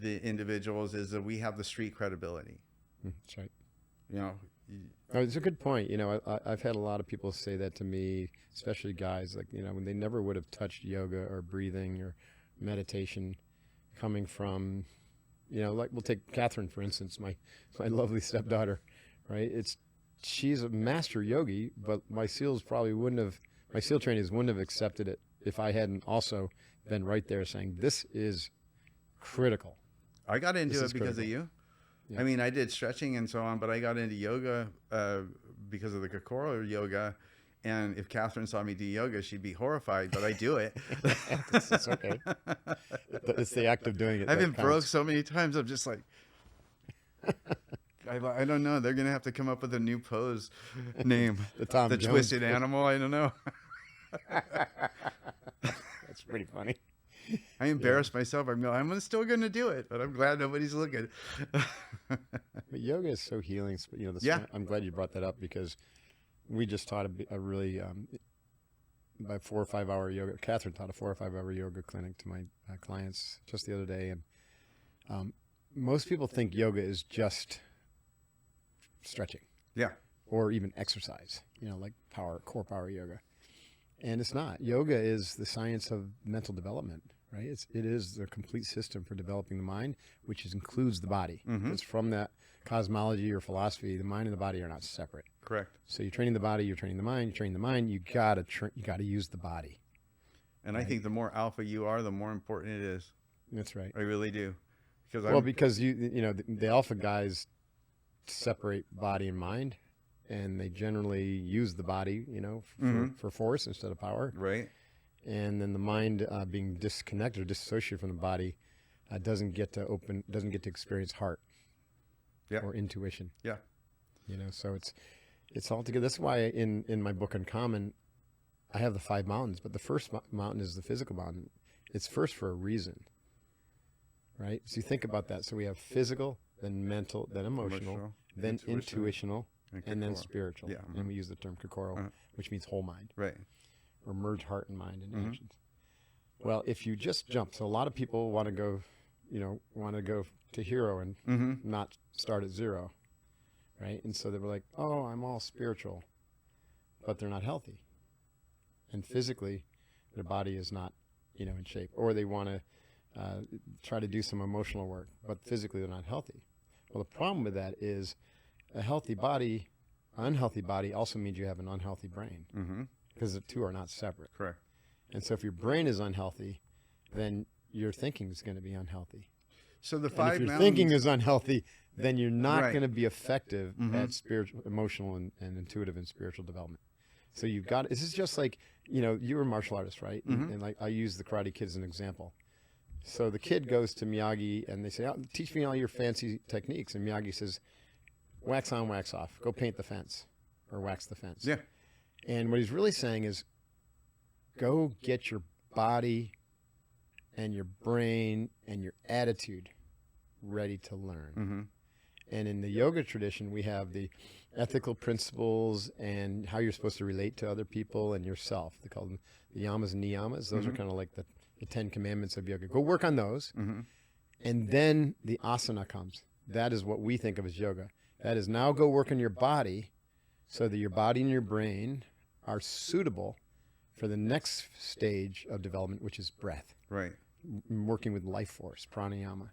the individuals is that we have the street credibility. That's right. You know, it's a good point. You know, I've had a lot of people say that to me, especially guys, like, you know, when they never would have touched yoga or breathing or meditation, coming from, you know, like we'll take Catherine, for instance, my lovely stepdaughter, right? She's a master yogi, but my SEAL trainees wouldn't have accepted it if I hadn't also been right there saying, this is critical. I got into it because of you. Yeah. I mean, I did stretching and so on, but I got into yoga because of the Kokoro yoga. And if Catherine saw me do yoga, she'd be horrified, but I do it. It's okay. It's the act of doing it. I've been broke so many times. I'm just like, I don't know. They're going to have to come up with a new pose name. The Jones Twisted Animal. I don't know. That's pretty funny. I embarrassed myself. I'm still going to do it, but I'm glad nobody's looking. But yoga is so healing. You know, I'm glad you brought that up, because we just taught a really by 4 or 5 hour yoga. Catherine taught a 4 or 5 hour yoga clinic to my clients just the other day, and most people think yoga is just stretching, or even exercise. You know, like core power yoga, and it's not. Yoga is the science of mental development. Right? It is the complete system for developing the mind, which includes the body. Mm-hmm. It's from that cosmology or philosophy. The mind and the body are not separate. Correct. So you're training the body, you're training the mind, you're training the mind. You gotta use the body. And right? I think the more alpha you are, the more important it is. That's right. I really do. Because you know the alpha guys separate body and mind, and they generally use the body, you know, for force instead of power. Right. And then the mind being disconnected or disassociated from the body doesn't get to experience heart or intuition. Yeah. You know, so it's all together. That's why in my book Uncommon, I have the 5 mountains, but the first mountain is the physical mountain. It's first for a reason, right? So you think about that. So we have physical, then mental, then emotional, then intuitional, and then spiritual. Yeah. And we use the term Kokoro, which means whole mind. Right. Or merge heart and mind in actions. Well, if you just jump, so a lot of people want to go to hero and not start at zero, right? And so they were like, oh, I'm all spiritual, but they're not healthy. And physically, their body is not, you know, in shape. Or they want to try to do some emotional work, but physically they're not healthy. Well, the problem with that is a healthy body, unhealthy body also means you have an unhealthy brain. Mm-hmm. Because the two are not separate. Correct. And so if your brain is unhealthy, then your thinking is going to be unhealtzy. So the and 5 if your mountains... thinking is unhealthy, then you're not going to be effective at spiritual, emotional, and intuitive and spiritual development. So you've got, this is just like, you know, you're a martial artist, right? And like I use the Karate Kid as an example. So the kid goes to Miyagi and they say, oh, teach me all your fancy techniques. And Miyagi says, wax on, wax off. Go paint the fence or wax the fence. Yeah. And what he's really saying is, go get your body and your brain and your attitude ready to learn. Mm-hmm. And in the yoga tradition, we have the ethical principles and how you're supposed to relate to other people and yourself. They call them the yamas and niyamas. Those are kind of like the 10 commandments of yoga. Go work on those. Mm-hmm. And then the asana comes. That is what we think of as yoga. That is, now go work on your body so that your body and your brain are suitable for the next stage of development, which is breath. Right. Working with life force, pranayama.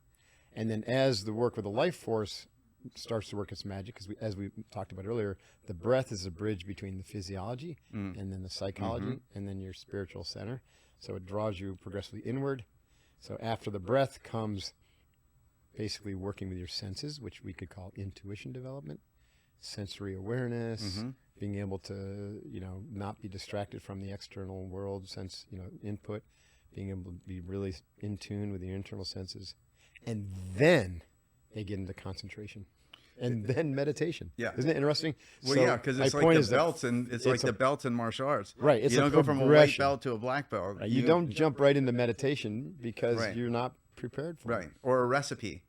And then as the work with the life force starts to work its magic, because as we talked about earlier, the breath is a bridge between the physiology and then the psychology and then your spiritual center. So it draws you progressively inward. So after the breath comes basically working with your senses, which we could call intuition development, sensory awareness, being able to, not be distracted from the external world, sense, input, being able to be really in tune with your internal senses. And then they get into concentration. And then meditation. Yeah. Isn't it interesting? Well, yeah, because it's like the belts, and it's like the belts in martial arts. Right. It's you don't go from a white belt to a black belt. Right. You don't jump right into meditation because you're not prepared for it. Right. Or a recipe.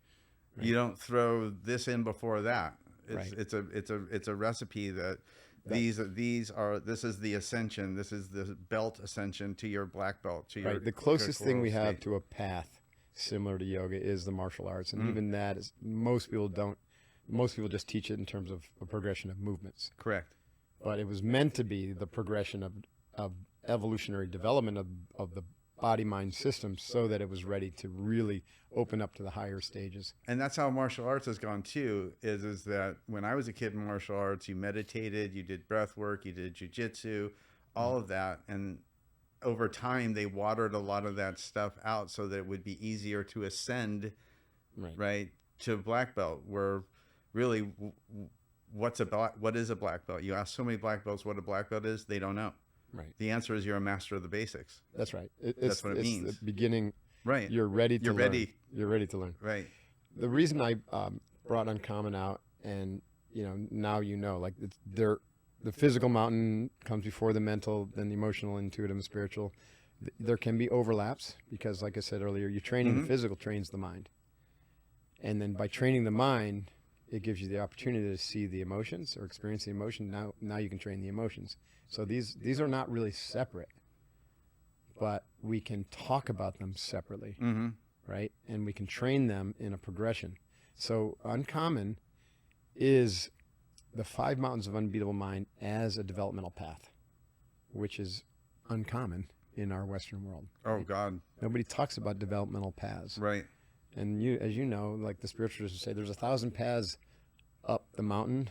Right. You don't throw this in before that. It's a recipe that this is the ascension. This is the belt ascension to your black belt. To your the closest thing we have to a path similar to yoga is the martial arts, and even that is most people just teach it in terms of a progression of movements. Correct. But it was meant to be the progression of evolutionary development of the body-mind system, so that it was ready to really open up to the higher stages. And that's how martial arts has gone too, is that when I was a kid in martial arts, you meditated, you did breath work, you did jiu-jitsu, all of that. And over time, they watered a lot of that stuff out so that it would be easier to ascend, right, to black belt, where really what is a black belt? You ask so many black belts what a black belt is, they don't know. Right. The answer is you're a master of the basics. That's right. That's what it means. The beginning. Right. You're ready to learn. You're ready to learn. Right. The reason I brought Uncommon out, and now like the physical mountain comes before the mental, then the emotional, intuitive, and spiritual. There can be overlaps because, like I said earlier, you're training the physical trains the mind, and then by training the mind, it gives you the opportunity to see the emotions or experience the emotion. Now you can train the emotions. So these are not really separate, but we can talk about them separately, right? And we can train them in a progression. So Uncommon is the 5 mountains of unbeatable mind as a developmental path, which is uncommon in our Western world. Oh, right? God. Nobody talks about developmental paths. Right. And as you know, like the spiritual traditions say, there's 1,000 paths up the mountain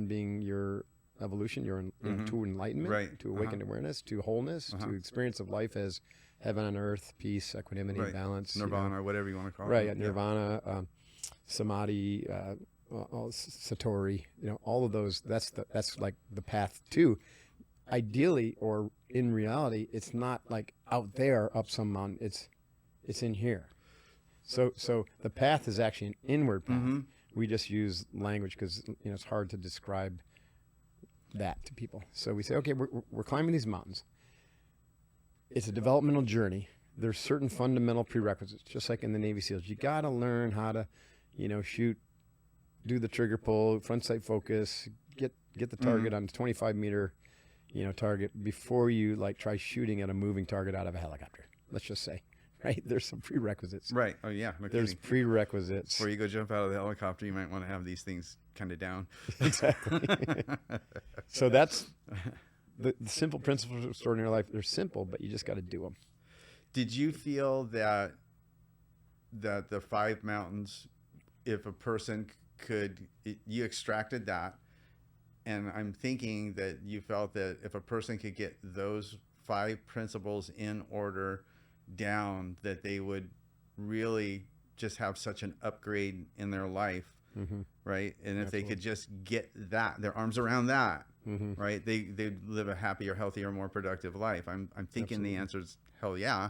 being your evolution, your to enlightenment, to awakened awareness, to wholeness, to experience of life as heaven on earth, peace, equanimity, balance, nirvana, whatever you want to call it. Right, nirvana, samadhi, satori, all of those. That's like the path to. Ideally, or in reality, it's not like out there up some mountain. It's in here. So the path is actually an inward path. We just use language because it's hard to describe that to people. So we say, okay, we're climbing these mountains. It's a developmental journey. There's certain fundamental prerequisites, just like in the Navy SEALs. You got to learn how to, shoot, do the trigger pull, front sight focus, get the target on a 25-meter, target before you try shooting at a moving target out of a helicopter. Let's just say. Right, there's some prerequisites. Right. Oh yeah. No there's kidding. Prerequisites. Before you go jump out of the helicopter, you might want to have these things kind of down. Exactly. So that's the simple principles of extraordinary life. They're simple, but you just got to do them. Did you feel that the 5 mountains, if a person you extracted that, and I'm thinking that you felt that if a person could get those 5 principles in order down, that they would really just have such an upgrade in their life, right? And if they could just get their arms around that, right, they'd live a happier, healthier, more productive life. I'm thinking the answer is hell yeah.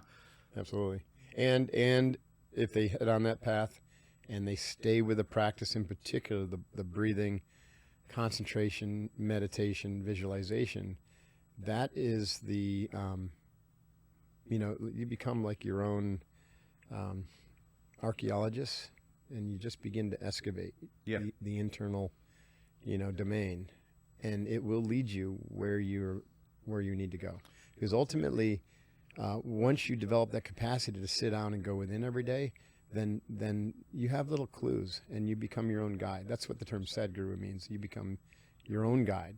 Absolutely. And if they head on that path and they stay with the practice, in particular the breathing, concentration, meditation, visualization, that is the you become like your own archaeologist, and you just begin to excavate the internal, domain, and it will lead you where you need to go. Because ultimately, once you develop that capacity to sit down and go within every day, then you have little clues, and you become your own guide. That's what the term Sadguru means. You become your own guide,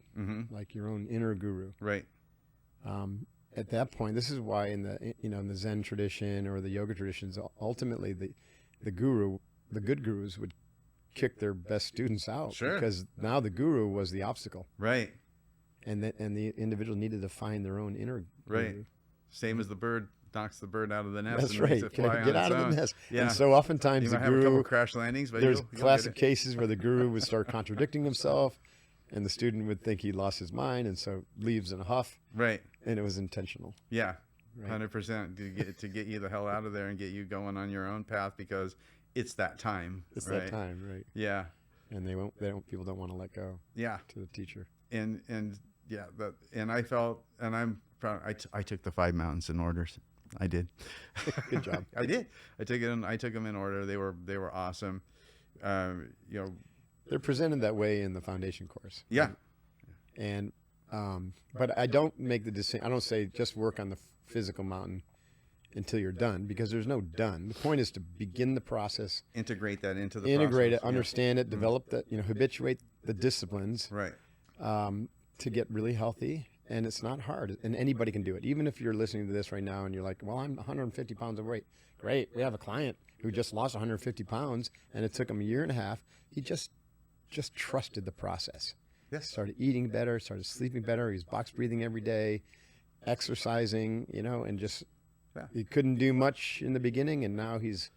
like your own inner guru. Right. At that point, this is why in the Zen tradition or the yoga traditions, ultimately the guru, the good gurus would kick their best students out. Sure. Because now the guru was the obstacle. Right. And the individual needed to find their own inner Right. guru. Same as the bird knocks the bird out of the nest. That's and right. makes it fly Get on out its of own. the nest. Yeah. And so oftentimes You the might have a guru, couple crash landings, but there's you'll classic get it. cases where the guru would start contradicting himself, and the student would think he lost his mind, and so leaves in a huff. Right. And it was intentional. Yeah. Right. 100% to get you the hell out of there and get you going on your own path because it's that time. It's right? that time, right? Yeah. And people don't want to let go. Yeah. To the teacher. And yeah, and I felt, and I'm proud. I took the 5 mountains in orders. I did. Good job. I did. I took them in order. They were awesome. They're presented that way in the foundation course. Yeah. And but I don't make the decision. I don't say just work on the physical mountain until you're done, because there's no done. The point is to begin the process, integrate that into the integrate process. it, understand it, develop that, habituate the disciplines, Right. To get really healthy. And it's not hard, and anybody can do it. Even if you're listening to this right now and you're like, well, I'm 150 pounds overweight. Great. We have a client who just lost 150 pounds, and it took him a year and a half. He just trusted the process. Yes. Started eating better, started sleeping better. He was box breathing every day, exercising, and just he couldn't do much in the beginning, and now he's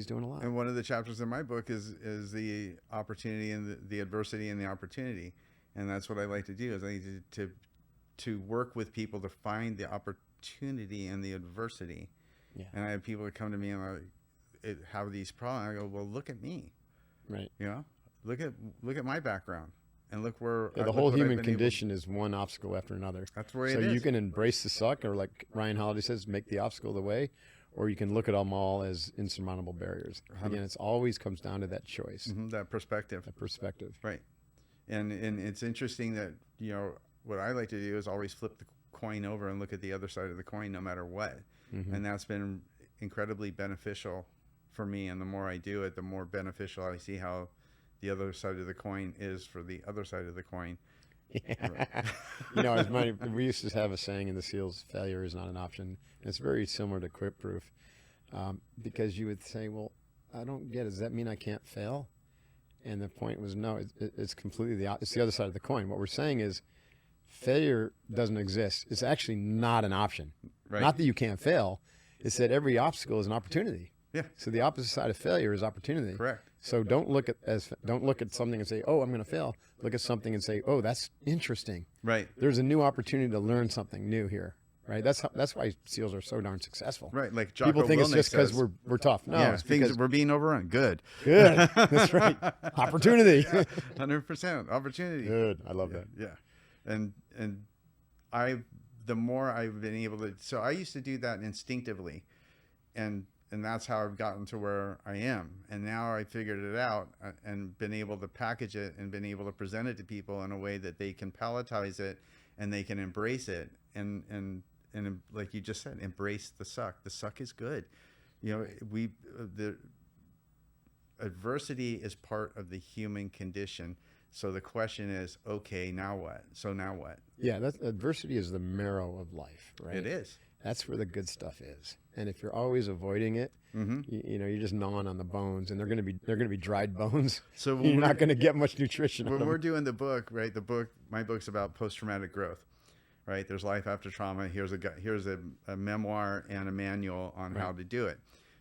doing a lot. And one of the chapters in my book is the opportunity and the adversity and the opportunity, and that's what I like to do. Is I like to work with people to find the opportunity and the adversity. Yeah. And I have people that come to me and have these problems. I go, well, look at me. Right. Look at my background. And look where the whole human condition is one obstacle after another. That's where it is. So you can embrace the suck, or like Ryan Holiday says, make the obstacle the way, or you can look at them all as insurmountable barriers. Again, it always comes down to that choice. Mm-hmm, that perspective. Right. And it's interesting that, what I like to do is always flip the coin over and look at the other side of the coin no matter what. Mm-hmm. And that's been incredibly beneficial for me. And the more I do it, the more beneficial I see how the other side of the coin is for the other side of the coin. Yeah. We used to have a saying in the SEALs, failure is not an option. And it's very similar to Quitproof, because you would say, well, I don't get it. Does that mean I can't fail? And the point was, no, it's completely it's the other side of the coin. What we're saying is failure doesn't exist. It's actually not an option. Right. Not that you can't fail. It's that every obstacle is an opportunity. Yeah. So the opposite side of failure is opportunity. Correct. So don't look at something and say, oh, I'm going to fail. Look at something and say, oh, that's interesting. Right. There's a new opportunity to learn something new here. Right. That's why SEALs are so darn successful. Right. Like Jocko people think Willink it's just because we're tough. No, it's because we're being overrun. Good. That's right. Opportunity. 100% opportunity. Good. I love that. Yeah. And the more I've been able to, so I used to do that instinctively, and that's how I've gotten to where I am. And now I figured it out and been able to package it and been able to present it to people in a way that they can palletize it and they can embrace it. And like you just said, embrace the suck. The suck is good. The adversity is part of the human condition. So the question is, okay, now what? So now what? Yeah, adversity is the marrow of life, right? It is. That's where the good stuff is. And if you're always avoiding it, mm-hmm. you're just gnawing on the bones, and they're going to be dried bones. So you're not going to get much nutrition. When we're doing the book, right? My book's about post-traumatic growth, right? There's life after trauma. Here's a memoir and a manual on how to do it.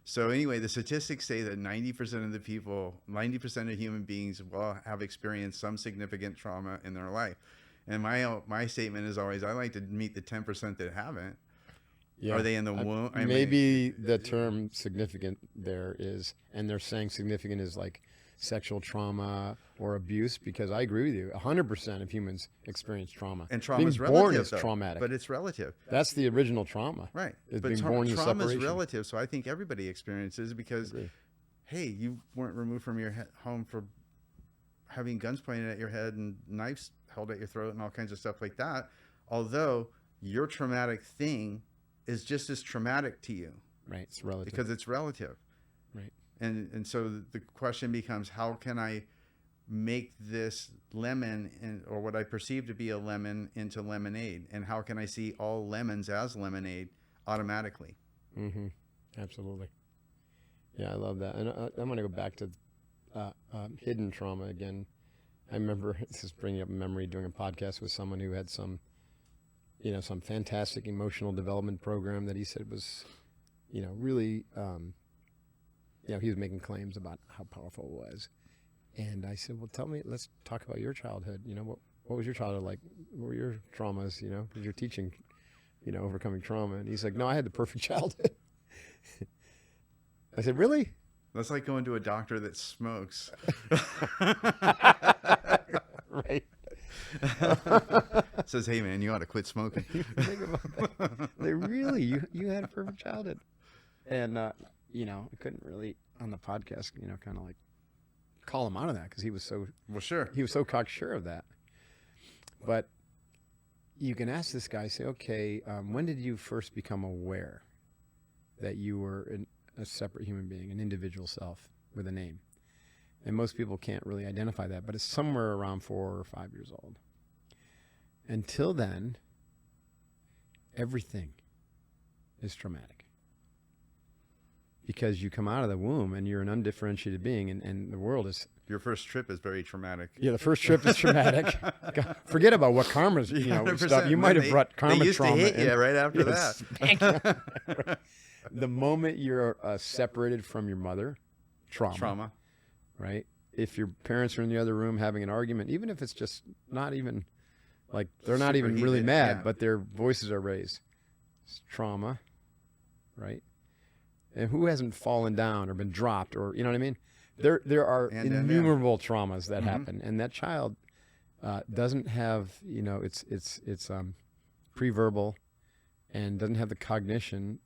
So anyway, the statistics say that 90% of the people, 90% of human beings will have experienced some significant trauma in their life. And my statement is always, I like to meet the 10% that haven't. Yeah. Are they in the womb? Maybe the term significant there is, and they're saying significant is like sexual trauma or abuse, because I agree with you. 100% of humans experience trauma. And trauma is relative. Being born is traumatic. But it's relative. That's the original trauma. Right. It's but being born in trauma separation. is relative, so I think everybody experiences it because, hey, you weren't removed from your home for having guns pointed at your head and knives held at your throat and all kinds of stuff like that. Although your traumatic thing is just as traumatic to you. Right. It's relative. Because it's relative. Right. And so the question becomes, how can I make this lemon or what I perceive to be a lemon into lemonade? And how can I see all lemons as lemonade automatically? Mm-hmm. Absolutely. Yeah, I love that. And I'm going to go back to hidden trauma again. I remember, this is bringing up a memory, doing a podcast with someone who had some fantastic emotional development program that he said was, really, he was making claims about how powerful it was. And I said, well, let's talk about your childhood. What was your childhood like? What were your traumas, because you're teaching, overcoming trauma. And he's like, no, I had the perfect childhood. I said, really? That's like going to a doctor that smokes. Right. Says, hey man, you ought to quit smoking. Think about that. Really, you had a perfect childhood. And, I couldn't really, on the podcast, kind of like call him out of that because he was so, well, sure. He was so cocksure of that. But you can ask this guy, say, okay, when did you first become aware that you were a separate human being, an individual self with a name? And most people can't really identify that, but it's somewhere around 4 or 5 years old. Until then, everything is traumatic. Because you come out of the womb and you're an undifferentiated being, and the world is... Your first trip is very traumatic. Yeah, the first trip is traumatic. God, forget about what karma's, stuff. You might have brought karma they used trauma. To hit you right after that. Right. The moment you're separated from your mother, trauma. Right? If your parents are in the other room having an argument, even if it's just not even, like, they're not even really mad, but their voices are raised. It's trauma, right? And who hasn't fallen down or been dropped or, you know what I mean? There are innumerable traumas that happen, and that child doesn't have, it's pre-verbal and doesn't have the cognition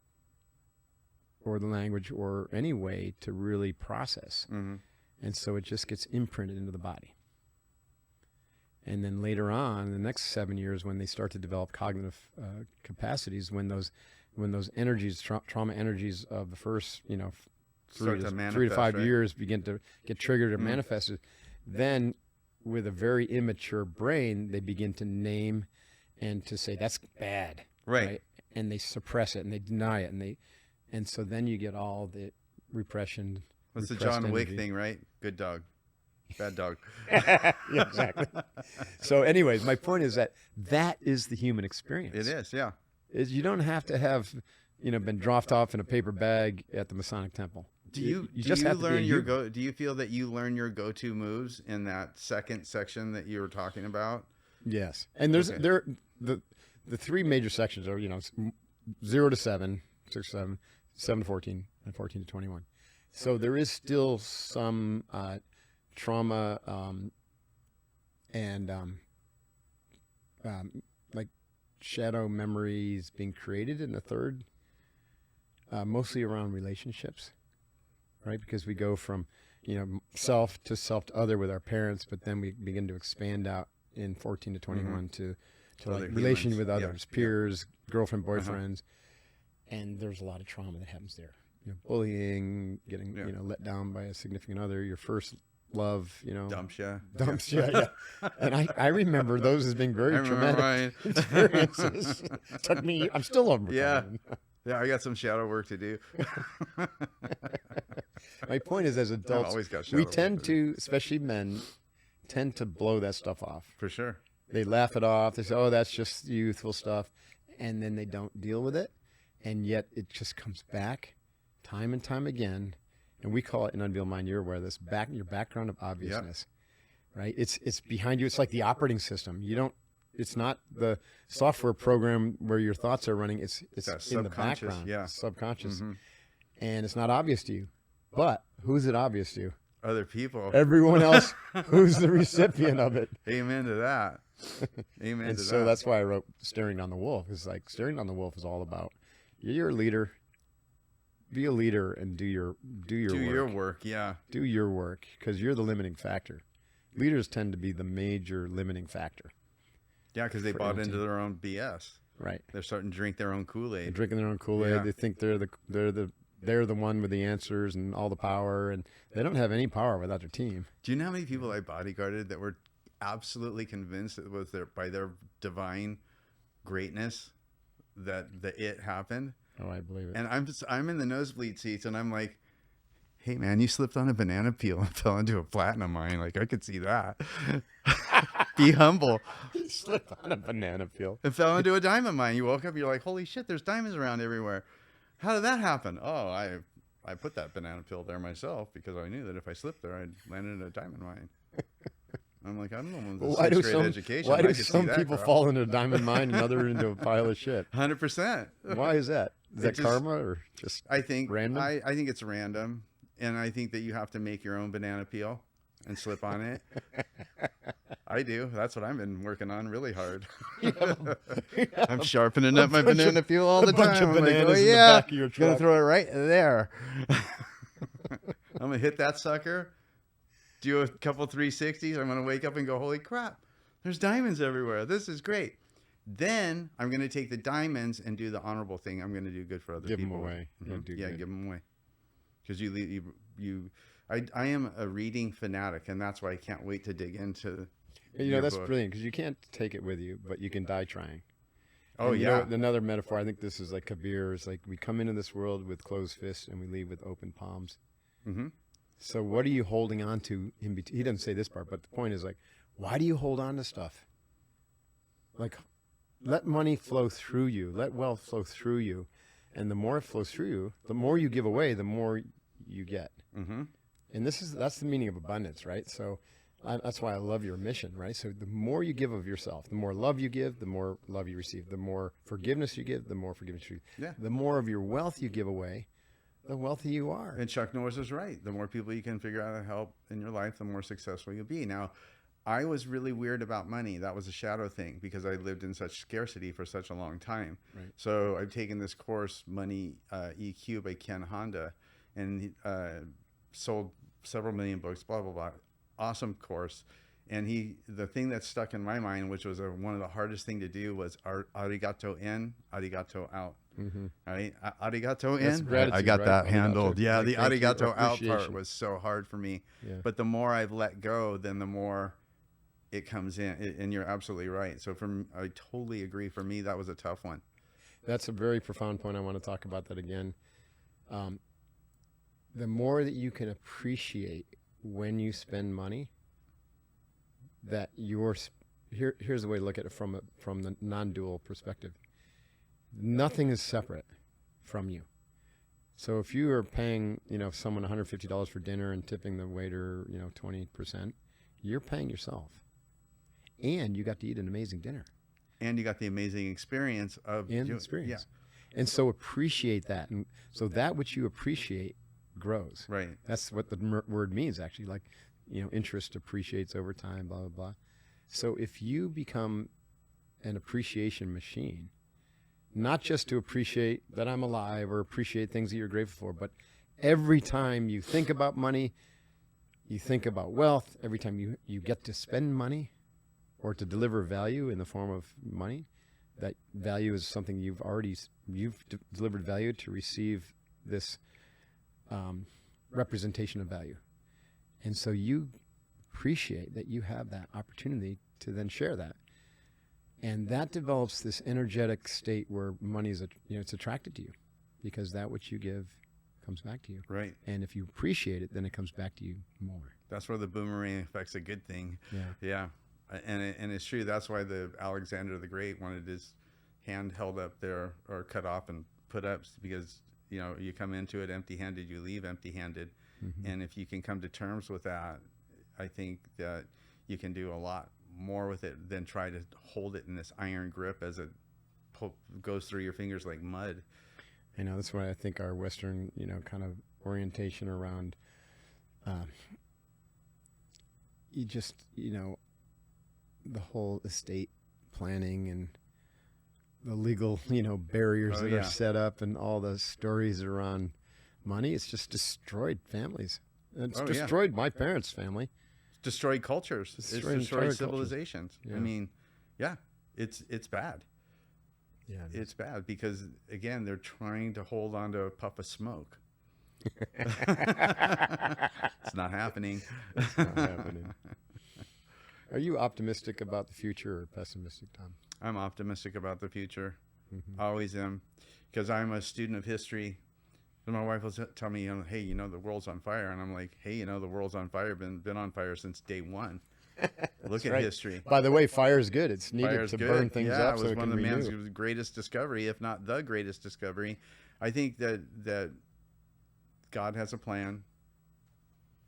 or the language or any way to really process. Mm-hmm. And so it just gets imprinted into the body. And then later on, the next 7 years, when they start to develop cognitive capacities, when those energies, trauma energies of the first, 3 to 5 years begin to get triggered or manifested, then with a very immature brain, they begin to name and to say, that's bad. Right. And they suppress it and they deny it. And so then you get all the repression. What's the John Wick thing, right? Good dog, bad dog. Yeah, exactly. So anyways, my point is that is the human experience. It is, yeah. You don't have to have, been dropped off in a paper bag at the Masonic Temple. Do you feel that you learn your go-to moves in that second section that you were talking about? Yes. And there's the 3 major sections are, 0 to 7, 6 to 7, 7 to 14, and 14 to 21. So there is still some trauma and like shadow memories being created in the third, mostly around relationships, right? Because we go from, self to other with our parents, but then we begin to expand out in 14 to 21 to like relation with others, peers, girlfriend, boyfriends. And there's a lot of trauma that happens there. Bullying, getting, let down by a significant other, your first love, dumps you. Yeah. And I remember those as being very traumatic experiences. Took me, I'm still overcoming. Yeah, I got some shadow work to do. My point is, as adults, we tend to, especially men, tend to blow that stuff off. For sure. They laugh it off. They say, oh, that's just youthful stuff. And then they don't deal with it. And yet it just comes back time and time again. And we call it in Unbeatable Mind, you're aware of this, your background of obviousness, right? It's behind you. It's like the operating system. It's not the software program where your thoughts are running. It's in the background, subconscious. Mm-hmm. And it's not obvious to you. But who's it obvious to? Other people. Everyone else who's the recipient of it. Amen to that. Amen to that. So that's why I wrote Staring Down the Wolf. It's like Staring Down the Wolf is all about, you're a leader. Be a leader and do your work. Yeah. Do your work, because you're the limiting factor. Leaders tend to be the major limiting factor. Yeah, because they bought into their own BS. Right. They're starting to drink their own Kool-Aid. They're drinking their own Kool-Aid. Yeah. They think they're the one with the answers and all the power, and they don't have any power without their team. Do you know how many people I bodyguarded that were absolutely convinced that it was by their divine greatness that it happened? Oh, I believe it. And I'm in the nosebleed seats, and I'm like, hey man, you slipped on a banana peel and fell into a platinum mine. Like, I could see that. Be humble. You slipped on a banana peel. And fell into a diamond mine. You woke up, you're like, holy shit, there's diamonds around everywhere. How did that happen? Oh, I put that banana peel there myself because I knew that if I slipped there, I'd land in a diamond mine. I'm like, I don't know. Well, why do some people fall into a diamond mine and others into a pile of shit? 100%. Why is that? Is that karma or just random? I think it's random. And I think that you have to make your own banana peel and slip on it. I do. That's what I've been working on really hard. I'm sharpening up my banana peel all the time. A bunch of bananas in the back of your gonna truck. throw it right there. I'm gonna hit that sucker, do a couple 360s. I'm gonna wake up and go, holy crap, there's diamonds everywhere. This is great. Then I'm gonna take the diamonds and do the honorable thing. I'm gonna do good for other people. Give them away. Mm-hmm. Yeah, give them away. Because I am a reading fanatic, and that's why I can't wait to dig into. That's brilliant, because you can't take it with you, but you can die trying. Oh, and yeah. Another metaphor, I think this is like Kabir, is like we come into this world with closed fists and we leave with open palms. Mm-hmm. So what are you holding on to in between? He doesn't say this part, but the point is like, why do you hold on to stuff? Like, let money flow through you, let wealth flow through you, and the more it flows through you, the more you give away, the more you get. Mm-hmm. And that's the meaning of abundance, right? So that's why I love your mission, right? So the more you give of yourself, the more love you give, the more love you receive. The more forgiveness you give, the more forgiveness you receive. Yeah. The more of your wealth you give away, the wealthier you are. And Chuck Norris is right. The more people you can figure out how to help in your life, the more successful you'll be. Now, I was really weird about money. That was a shadow thing because I lived in such scarcity for such a long time. Right. So I've taken this course, Money EQ by Ken Honda, and sold several million books, blah, blah, blah. Awesome course. And the thing that stuck in my mind, which was one of the hardest thing to do, was arigato in, arigato out. Mm-hmm. Right? Arigato in, I got that handled. Yeah, the arigato out part was so hard for me. Yeah. But the more I've let go, then the more it comes in. And you're absolutely right. So I totally agree. For me, that was a tough one. That's a very profound point. I want to talk about that again. The more that you can appreciate when you spend money, that here's the way to look at it from the non-dual perspective. Nothing is separate from you. So if you are paying, someone $150 for dinner and tipping the waiter, 20%, you're paying yourself. And you got to eat an amazing dinner. And you got the amazing experience of experience. Yeah. And so appreciate that. And so that which you appreciate grows. Right. That's what the word means, actually. Like, interest appreciates over time, blah, blah, blah. So if you become an appreciation machine, not just to appreciate that I'm alive or appreciate things that you're grateful for, but every time you think about money, you think about wealth, every time you get to spend money or to deliver value in the form of money, that value is something you've delivered value to receive this representation of value. And so you appreciate that you have that opportunity to then share that. And that develops this energetic state where money is, it's attracted to you because that which you give comes back to you. Right. And if you appreciate it, then it comes back to you more. That's where the boomerang effect's a good thing. Yeah. Yeah. And it's true. That's why the Alexander the Great wanted his hand held up there or cut off and put up, because you come into it empty-handed, you leave empty-handed. Mm-hmm. And if you can come to terms with that, I think that you can do a lot more with it than try to hold it in this iron grip as it goes through your fingers like mud. That's why I think our Western, kind of orientation around, the whole estate planning and the legal, barriers that are set up and all the stories around money. It's just destroyed families. It's destroyed my parents' family. It's destroyed cultures. It's destroyed civilizations. Yeah. I mean, it's bad. Yeah, it's bad because, again, they're trying to hold on to a puff of smoke. It's not happening. It's not happening. Are you optimistic about the future or pessimistic, Tom? I'm optimistic about the future. Mm-hmm. Always am, because I'm a student of history. So my wife will tell me, hey, the world's on fire. And I'm like, hey, the world's on fire, been on fire since day one. Look at history. By the way, fire is good. It's needed Fire's to good. burn things up it so was it one can of the renew. man's greatest discovery, if not the greatest discovery. I think that God has a plan,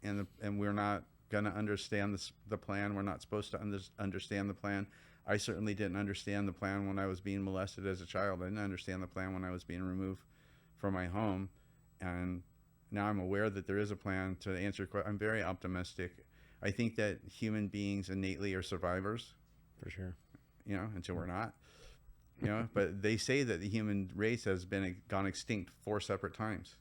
and we're not going to understand the plan. We're not supposed to understand the plan. I certainly didn't understand the plan when I was being molested as a child. I didn't understand the plan when I was being removed from my home. And now I'm aware that there is a plan. To answer your question, I'm very optimistic. I think that human beings innately are survivors. For sure. Until we're not. But they say that the human race has gone extinct 4 separate times,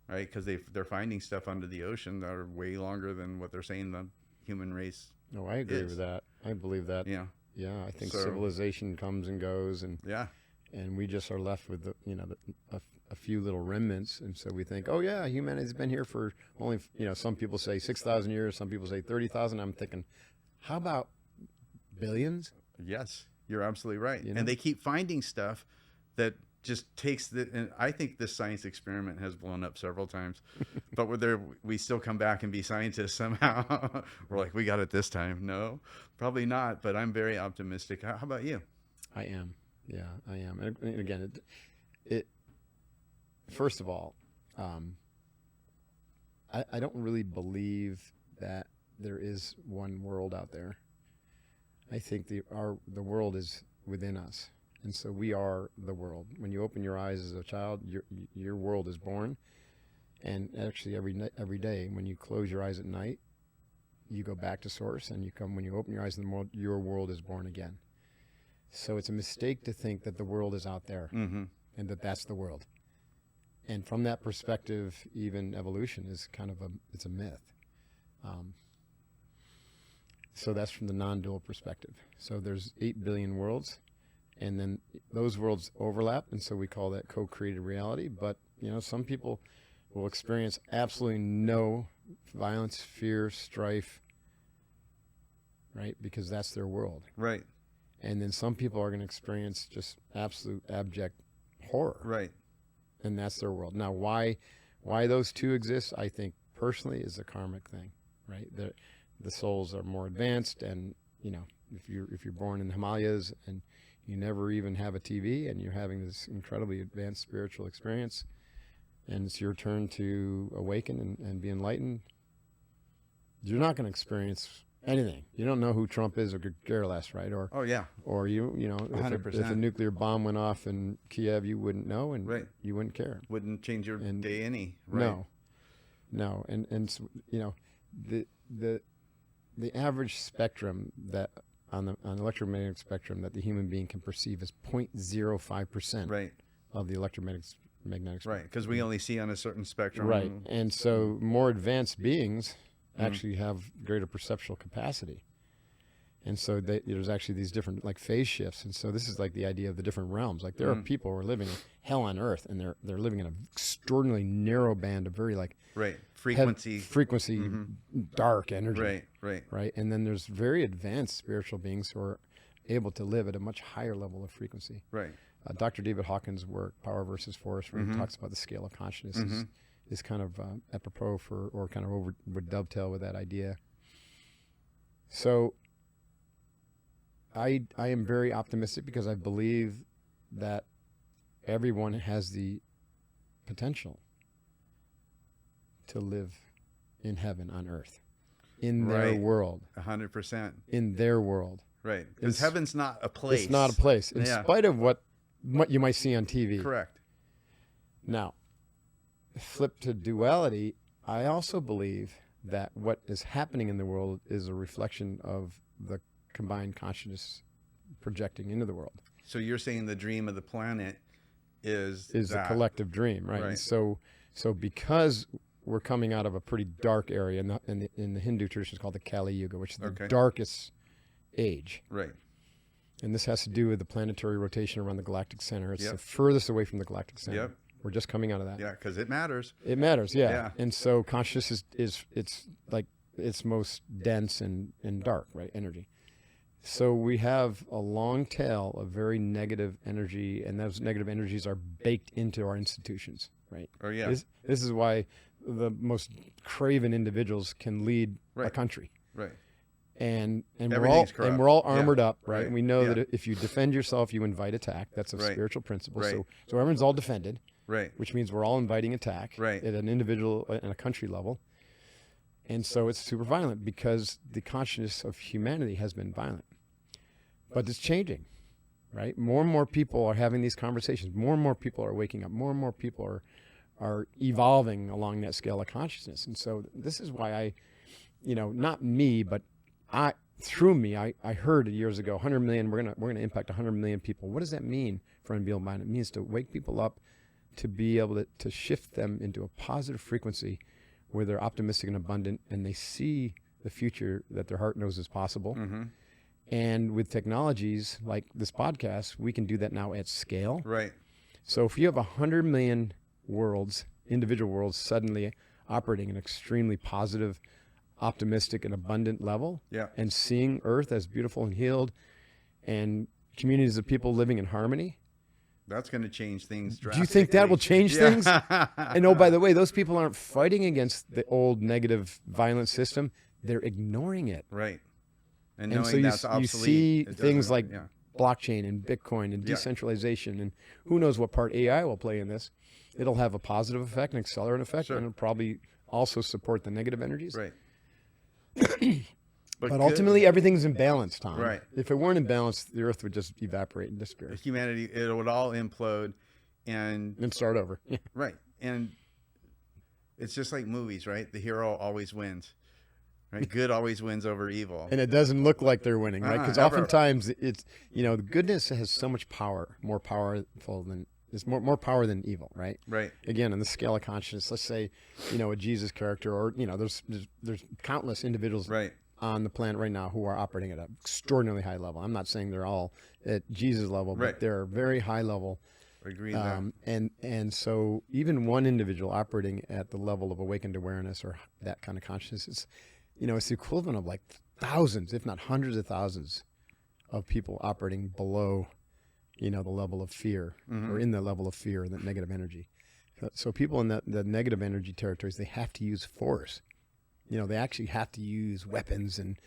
right? Because they're finding stuff under the ocean that are way longer than what they're saying the human race. No, I agree with that. I believe that. Yeah. Yeah, I think civilization comes and goes, and we just are left with a few little remnants, and so we think, oh yeah, humanity's been here for only, some people say 6,000 years, some people say 30,000. I'm thinking, how about billions? Yes, you're absolutely right. And they keep finding stuff that just takes and I think this science experiment has blown up several times, but we still come back and be scientists somehow. We're like, we got it this time. No, probably not, but I'm very optimistic. How about you? I am. Yeah, I am. And again, it first of all, I don't really believe that there is one world out there. I think the world is within us. And so we are the world. When you open your eyes as a child, your world is born. And actually every day, when you close your eyes at night, you go back to source, and when you open your eyes in the world, your world is born again. So it's a mistake to think that the world is out there and that's the world. And from that perspective, even evolution is it's a myth. So that's from the non-dual perspective. So there's 8 billion worlds. And then those worlds overlap, and so we call that co-created reality. But, some people will experience absolutely no violence, fear, strife, right? Because that's their world. Right. And then some people are going to experience just absolute abject horror. Right. And that's their world. Now, why those two exist, I think, personally, is a karmic thing, right? The souls are more advanced, and, if you're born in the Himalayas and you never even have a TV, and you're having this incredibly advanced spiritual experience, and it's your turn to awaken and be enlightened, you're not going to experience anything. You don't know who Trump is or could care less, right? Or 100%. If a nuclear bomb went off in Kiev, you wouldn't know, and you wouldn't care. Wouldn't change your day any. Right? No. And the average spectrum that on the electromagnetic spectrum that the human being can perceive is 0.05% of the electromagnetic spectrum. Right, because we only see on a certain spectrum. Right, and so more advanced beings actually have greater perceptual capacity. And so there's actually these different phase shifts. And so this is the idea of the different realms. There are people who are living in hell on earth, and they're living in an extraordinarily narrow band of very frequency dark energy. Right. And then there's very advanced spiritual beings who are able to live at a much higher level of frequency. Right. Dr. David Hawkins' work, Power versus Force, where he talks about the scale of consciousness, is kind of apropos would dovetail with that idea. So I am very optimistic because I believe that everyone has the potential to live in heaven on earth, in their world. 100%. In their world. Right. Because heaven's not a place. It's not a place, in spite of what you might see on TV. Correct. Now, flip to duality, I also believe that what is happening in the world is a reflection of the combined consciousness projecting into the world. So you're saying the dream of the planet is a collective dream, right? And so because we're coming out of a pretty dark area in the Hindu tradition, it's called the Kali Yuga, which is the darkest age. Right. And this has to do with the planetary rotation around the galactic center. It's the furthest away from the galactic center. Yep. We're just coming out of that. Yeah, because it matters. It matters, yeah. And so consciousness is it's most dense and dark, right? Energy. So we have a long tail of very negative energy, and those negative energies are baked into our institutions, right? Oh, yeah. This is why the most craven individuals can lead a Right. country. Right. And Everything's corrupt. we're all armored Yeah. up, right? Right. And we know Yeah. that if you defend yourself, you invite attack. That's a Right. spiritual principle. Right. So everyone's all defended, Right. which means we're all inviting attack Right. at an individual and a country level. And so it's super violent because the consciousness of humanity has been violent. But it's changing, right? More and more people are having these conversations. More and more people are waking up. More and more people are evolving along that scale of consciousness. And so this is why I, not me, but through me, I heard years ago, 100 million, we're gonna impact 100 million people. What does that mean for Unbeatable Mind? It means to wake people up, to be able to shift them into a positive frequency where they're optimistic and abundant, and they see the future that their heart knows is possible. Mm-hmm. And with technologies like this podcast, we can do that now at scale. Right. So if you have 100 million individual worlds suddenly operating in an extremely positive, optimistic, and abundant level, Yeah. and seeing Earth as beautiful and healed, and communities of people living in harmony, That's going to change things drastically. do you think that will change things? And oh, by the way, those people aren't fighting against the old negative violent system. They're ignoring it. Right. And And knowing so that's you obsolete. see it doesn't- things like yeah. blockchain and Bitcoin and Yeah. decentralization, and who knows what part AI will play in this. It'll have a positive effect, an accelerant effect, Sure. and it'll probably also support the negative energies. Right. But ultimately, everything's in balance, Tom. Right. If it weren't in balance, the Earth would just evaporate and disappear humanity, it would all implode, and and start over. right. And it's just like movies, right? The hero always wins. Right? Good always wins over evil. And it doesn't look like they're winning, right? Because Ever. oftentimes it's, the goodness has so much power, more powerful than, it's more power than evil, right? Right. Again, on the scale of consciousness, let's say, a Jesus character, or, there's countless individuals Right. on the planet right now who are operating at an extraordinarily high level. I'm not saying they're all at Jesus level, Right. but they're very high level. Agree there. And so even one individual operating at the level of awakened awareness or that kind of consciousness, it's the equivalent of like thousands, if not hundreds of thousands of people operating below, the level of fear, or in the level of fear, that negative energy. So people in the negative energy territories, they have to use force. They actually have to use weapons and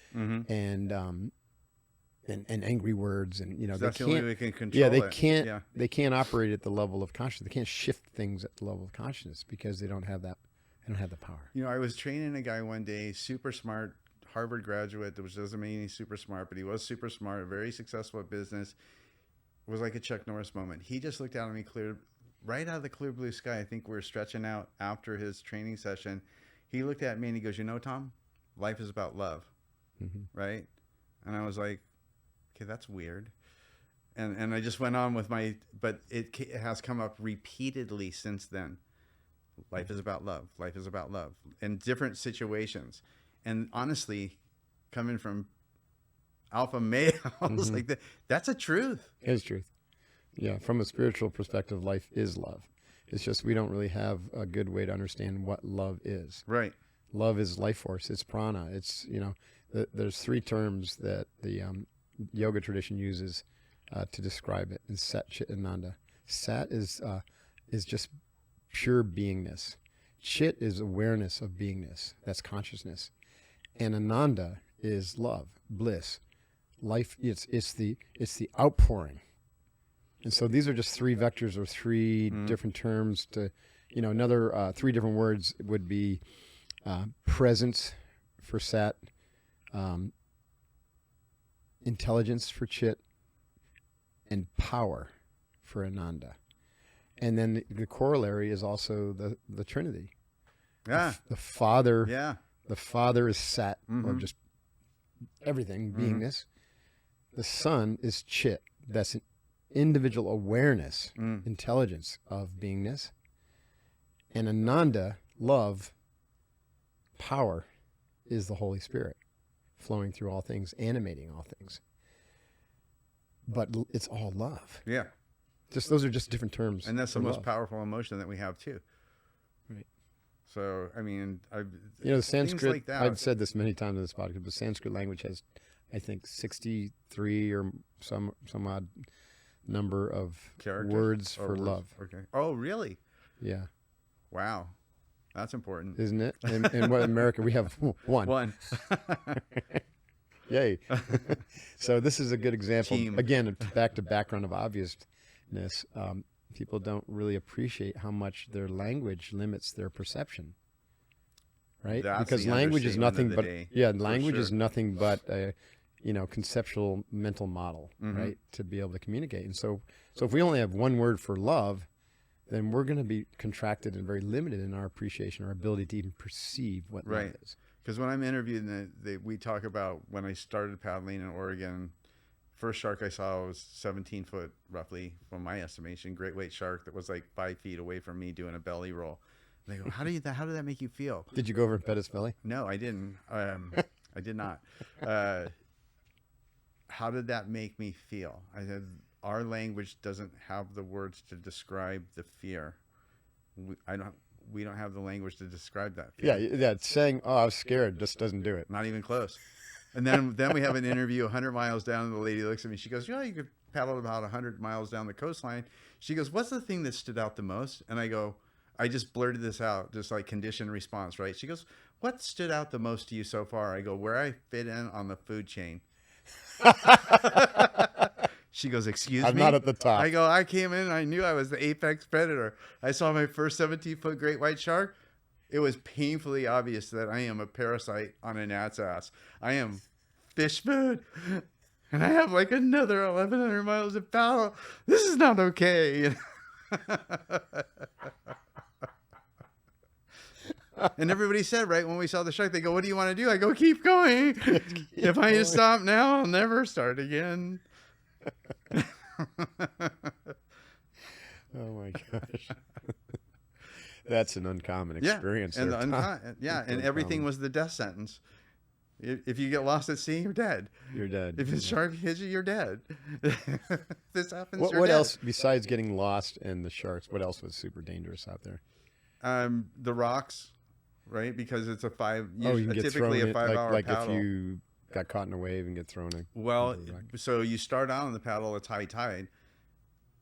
angry words, and So they that's the only can't. way we can control Yeah, they it. can't. Yeah. They can't operate at the level of consciousness. They can't shift things at the level of consciousness because they don't have that. They don't have the power. I was training a guy one day, super smart, Harvard graduate, which doesn't mean he's super smart, but he was super smart, very successful at business. It was like a Chuck Norris moment. He just looked out at me right out of the clear blue sky. I think we were stretching out after his training session. He looked at me and he goes, Tom, life is about love. Mm-hmm. Right? And I was like, okay, that's weird. And I just went on with but it has come up repeatedly since then. Life is about love. Life is about love in different situations. And honestly, coming from alpha males, like that's a truth. It is truth. Yeah, from a spiritual perspective, life is love. It's just we don't really have a good way to understand what love is. Right. Love is life force. It's prana. It's, there's three terms that the yoga tradition uses to describe it: and Sat, Chit, and Ananda. Sat is just pure beingness. Chit is awareness of beingness. That's consciousness. And Ananda is love, bliss, life. It's the outpouring. And so these are just three vectors or three different terms to, another three different words would be presence for Sat, intelligence for Chit, and power for Ananda. And then the corollary is also the Trinity. Yeah. The Father. Yeah. The Father is Sat, or just everything, beingness. The Son is Chit. That's an individual awareness, intelligence of beingness. And Ananda, love, power, is the Holy Spirit, flowing through all things, animating all things. But it's all love. Yeah. Those are just different terms. And that's the for most love. powerful emotion that we have too. Right. So, I mean, the Sanskrit, like that. I've said this many times in this podcast, but Sanskrit language has, I think, 63 or some odd number of Characters words or for love. Okay. Oh, really? Yeah. Wow. That's important. Isn't it? In what America, we have one. One. Yay. So this is a good example. Team. Again, back to background of obviousness. People don't really appreciate how much their language limits their perception. Right? That's because the language is nothing but day, language is sure. nothing but a conceptual mental model, right? To be able to communicate. And so if we only have one word for love, then we're going to be contracted and very limited in our appreciation, our ability to even perceive what love is. Because when I'm interviewed, we talk about when I started paddling in Oregon, first shark I saw was 17 foot, roughly, from my estimation, great white shark that was like 5 feet away from me doing a belly roll. And they go, how did that make you feel? Did you go over and pet its belly? No, I didn't. I did not. How did that make me feel? I said, our language doesn't have the words to describe the fear. We don't have the language to describe that fear. Yeah. Saying, "Oh, I was scared," just doesn't do it. Not even close. And then we have an interview 100 miles down, and the lady looks at me. She goes, you could paddle about 100 miles down the coastline. She goes, what's the thing that stood out the most? And I just blurted this out, just like conditioned response, right? She goes, what stood out the most to you so far? I go, where I fit in on the food chain. She goes, excuse me? I'm not at the top. I go, I came in and I knew I was the apex predator. I saw my first 17-foot great white shark. It was painfully obvious that I am a parasite on a gnat's ass. I am fish food. And I have like another 1,100 miles to paddle. This is not okay. And everybody said, right, when we saw the shark, they go, what do you want to do? I go, keep going. If I stop now, I'll never start again. Oh my gosh. That's an uncommon experience. And everything was the death sentence. If you get lost at sea, you're dead. You're dead. If a shark hits you, you're dead. This happens. What else besides getting lost and the sharks? What else was super dangerous out there? The rocks, right? Because it's typically a 5-hour like paddle. if you got caught in a wave and get thrown in. Well, so you start out on the paddle, it's high tide.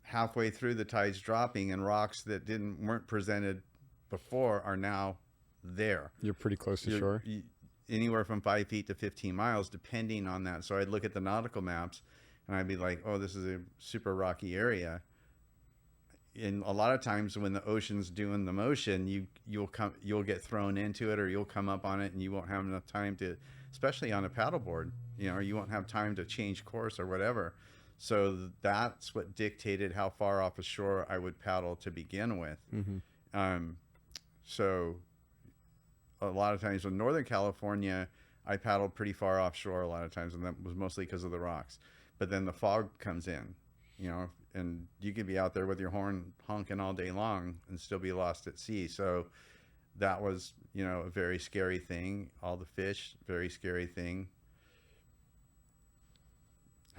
Halfway through, the tide's dropping, and rocks that weren't presented before are now there. You're pretty close to shore. Anywhere from 5 feet to 15 miles, depending on that. So I'd look at the nautical maps, and I'd be like, "Oh, this is a super rocky area." And a lot of times, when the ocean's doing the motion, you'll get thrown into it, or you'll come up on it, and you won't have enough time to, especially on a paddleboard, you won't have time to change course or whatever. So that's what dictated how far off the shore I would paddle to begin with. Mm-hmm. So a lot of times in Northern California, I paddled pretty far offshore a lot of times, and that was mostly because of the rocks. But then the fog comes in, and you could be out there with your horn honking all day long and still be lost at sea. So that was, a very scary thing. All the fish, very scary thing.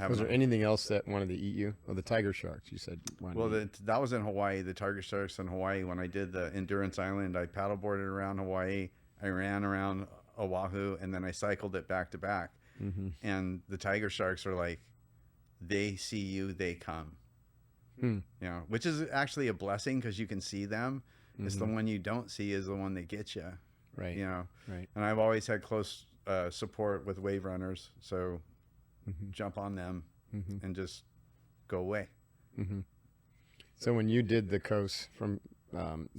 Was there anything else that wanted to eat you? Well, the tiger sharks, you said. That was in Hawaii. The tiger sharks in Hawaii. When I did the Endurance Island, I paddleboarded around Hawaii. I ran around Oahu, and then I cycled it back to back. Mm-hmm. And the tiger sharks are like, they see you, they come. Which is actually a blessing because you can see them. Mm-hmm. It's the one you don't see is the one that gets you. Right. Right. And I've always had close support with wave runners, so jump on them and just go away. Mm-hmm. So when you did the coast from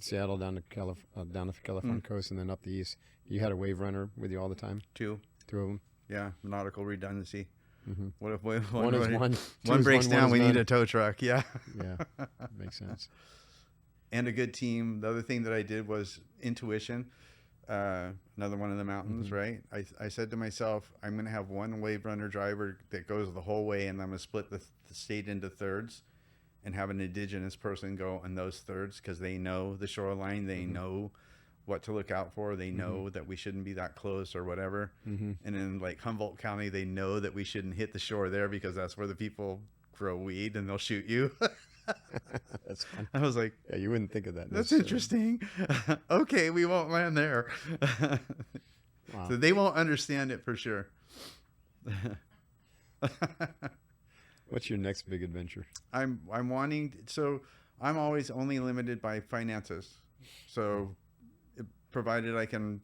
Seattle down the California coast and then up the east, you had a wave runner with you all the time? Two of them? Yeah, nautical redundancy. Mm-hmm. What if one breaks down? We need a tow truck. Yeah. Yeah, makes sense. And a good team. The other thing that I did was intuition. Another one of the mountains, right? I said to myself, I'm going to have one wave runner driver that goes the whole way, and I'm going to split the state into thirds and have an indigenous person go on those thirds because they know the shoreline. They know what to look out for. They know that we shouldn't be that close or whatever. Mm-hmm. And in like Humboldt County, they know that we shouldn't hit the shore there because that's where the people grow weed and they'll shoot you. That's fun. I was like, yeah, you wouldn't think of that. That's interesting. Okay, we won't land there. Wow. So they won't understand it for sure. What's your next big adventure? I'm always only limited by finances. So provided I can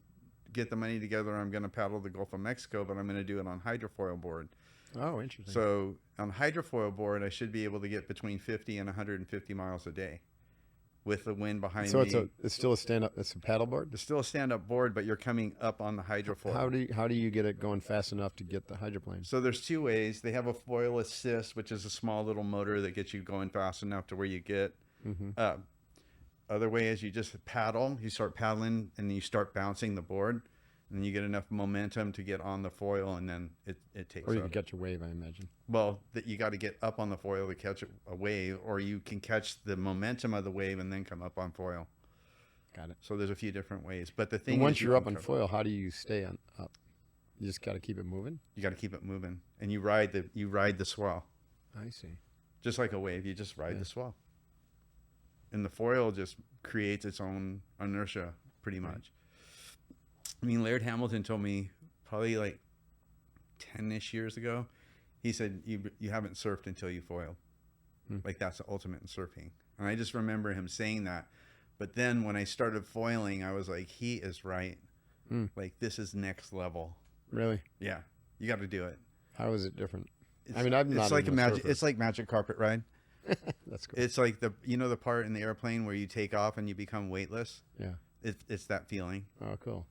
get the money together, I'm going to paddle the Gulf of Mexico, but I'm going to do it on hydrofoil board. Oh, interesting. So on hydrofoil board, I should be able to get between 50 and 150 miles a day with the wind behind me. So it's still a stand-up. It's a paddle board. It's still a stand-up board, but you're coming up on the hydrofoil. How do you get it going fast enough to get the hydroplane? So there's two ways. They have a foil assist, which is a small little motor that gets you going fast enough to where you get. Other way is you just paddle. You start paddling and you start bouncing the board, and then you get enough momentum to get on the foil, and then it takes. Or you up. can catch a wave, I imagine. Well, that you got to get up on the foil to catch a wave, or you can catch the momentum of the wave and then come up on foil. Got it. So there's a few different ways, but the thing And once is you're up on foil, how do you stay up? You just got to keep it moving. You got to keep it moving, and you ride the swell. I see. Just like a wave, you just ride the swell. And the foil just creates its own inertia, pretty much. I mean, Laird Hamilton told me probably like 10-ish years ago, he said, you haven't surfed until you foiled. Like, that's the ultimate in surfing. And I just remember him saying that. But then when I started foiling, I was like, he is right. Like, this is next level. Really? Yeah. You got to do it. How is it different? I'm not it's like it's like magic carpet ride. That's cool. It's like the part in the airplane where you take off and you become weightless. Yeah. It's that feeling. Oh, cool.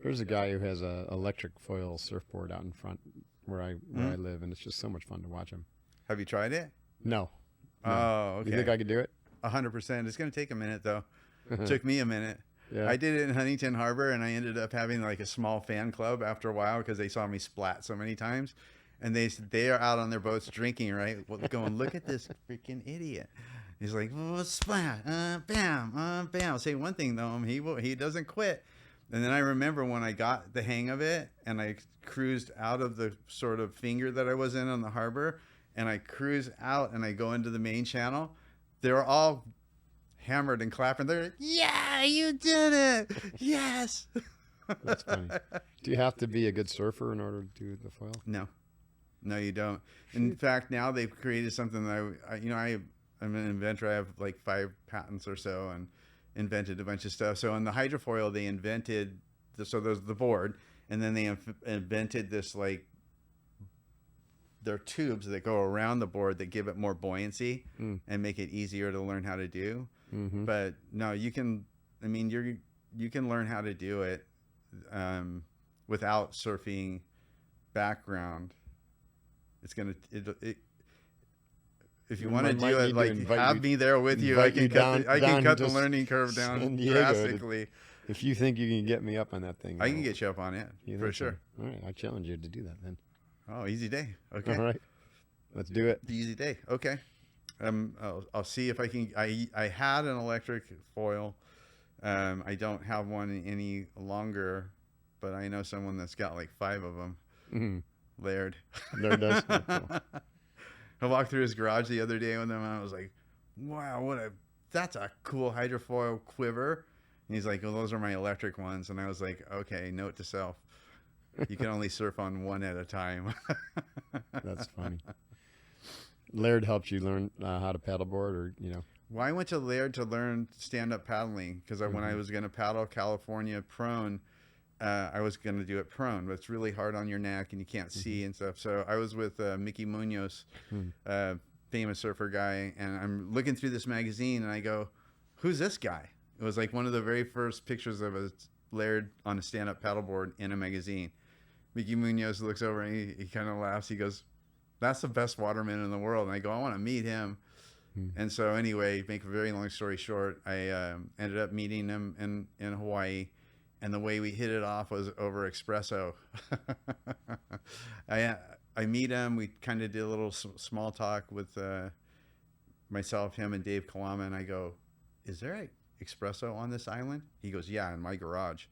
There's a guy who has a electric foil surfboard out in front where I live, and it's just so much fun to watch him. Have you tried it? No. Oh, okay. You think I could do it? 100%. It's going to take a minute though. It took me a minute. Yeah. I did it in Huntington Harbor, and I ended up having like a small fan club after a while because they saw me splat so many times. And they are out on their boats drinking, right? Going, look at this freaking idiot. He's like, oh, splat, bam, bam. I'll say one thing though, he doesn't quit. And then I remember when I got the hang of it, and I cruised out of the sort of finger that I was in on the harbor, and I cruise out and I go into the main channel. They're all hammered and clapping. They're like, yeah, you did it. Yes. That's funny. Do you have to be a good surfer in order to do the foil? No, you don't. In fact, now they've created something that I'm an inventor. I have like 5 patents or so, and invented a bunch of stuff. So on the hydrofoil, they invented there's the board, and then they invented this, like, there are tubes that go around the board that give it more buoyancy and make it easier to learn how to do. But no, you can learn how to do it without surfing background. It's gonna if you want to do it, like, have me there with you. I can cut the learning curve down drastically. If you think you can get me up on that thing, I can get you up on it for sure. All right, I challenge you to do that then. Oh, easy day. Okay. All right, let's do it. Easy day. Okay. I'll see if I can. I had an electric foil. I don't have one any longer, but I know someone that's got like 5 of them. Laird. Laird does. Oh, cool. I walked through his garage the other day with him, and I was like, wow, that's a cool hydrofoil quiver. And he's like, well, those are my electric ones. And I was like, okay, note to self. You can only surf on one at a time. That's funny. Laird helps you learn how to paddleboard, or, Well, I went to Laird to learn stand-up paddling because when I was going to paddle California prone, I was going to do it prone, but it's really hard on your neck and you can't see and stuff. So I was with Mickey Munoz, famous surfer guy, and I'm looking through this magazine and I go, who's this guy? It was like one of the very first pictures of a Laird on a stand-up paddleboard in a magazine. Mickey Munoz looks over and he kind of laughs. He goes, that's the best waterman in the world. And I go, I want to meet him. And so anyway, make a very long story short, I ended up meeting him in Hawaii. And the way we hit it off was over espresso. I meet him. We kind of did a little small talk with myself, him, and Dave Kalama. And I go, is there an espresso on this island? He goes, yeah, in my garage.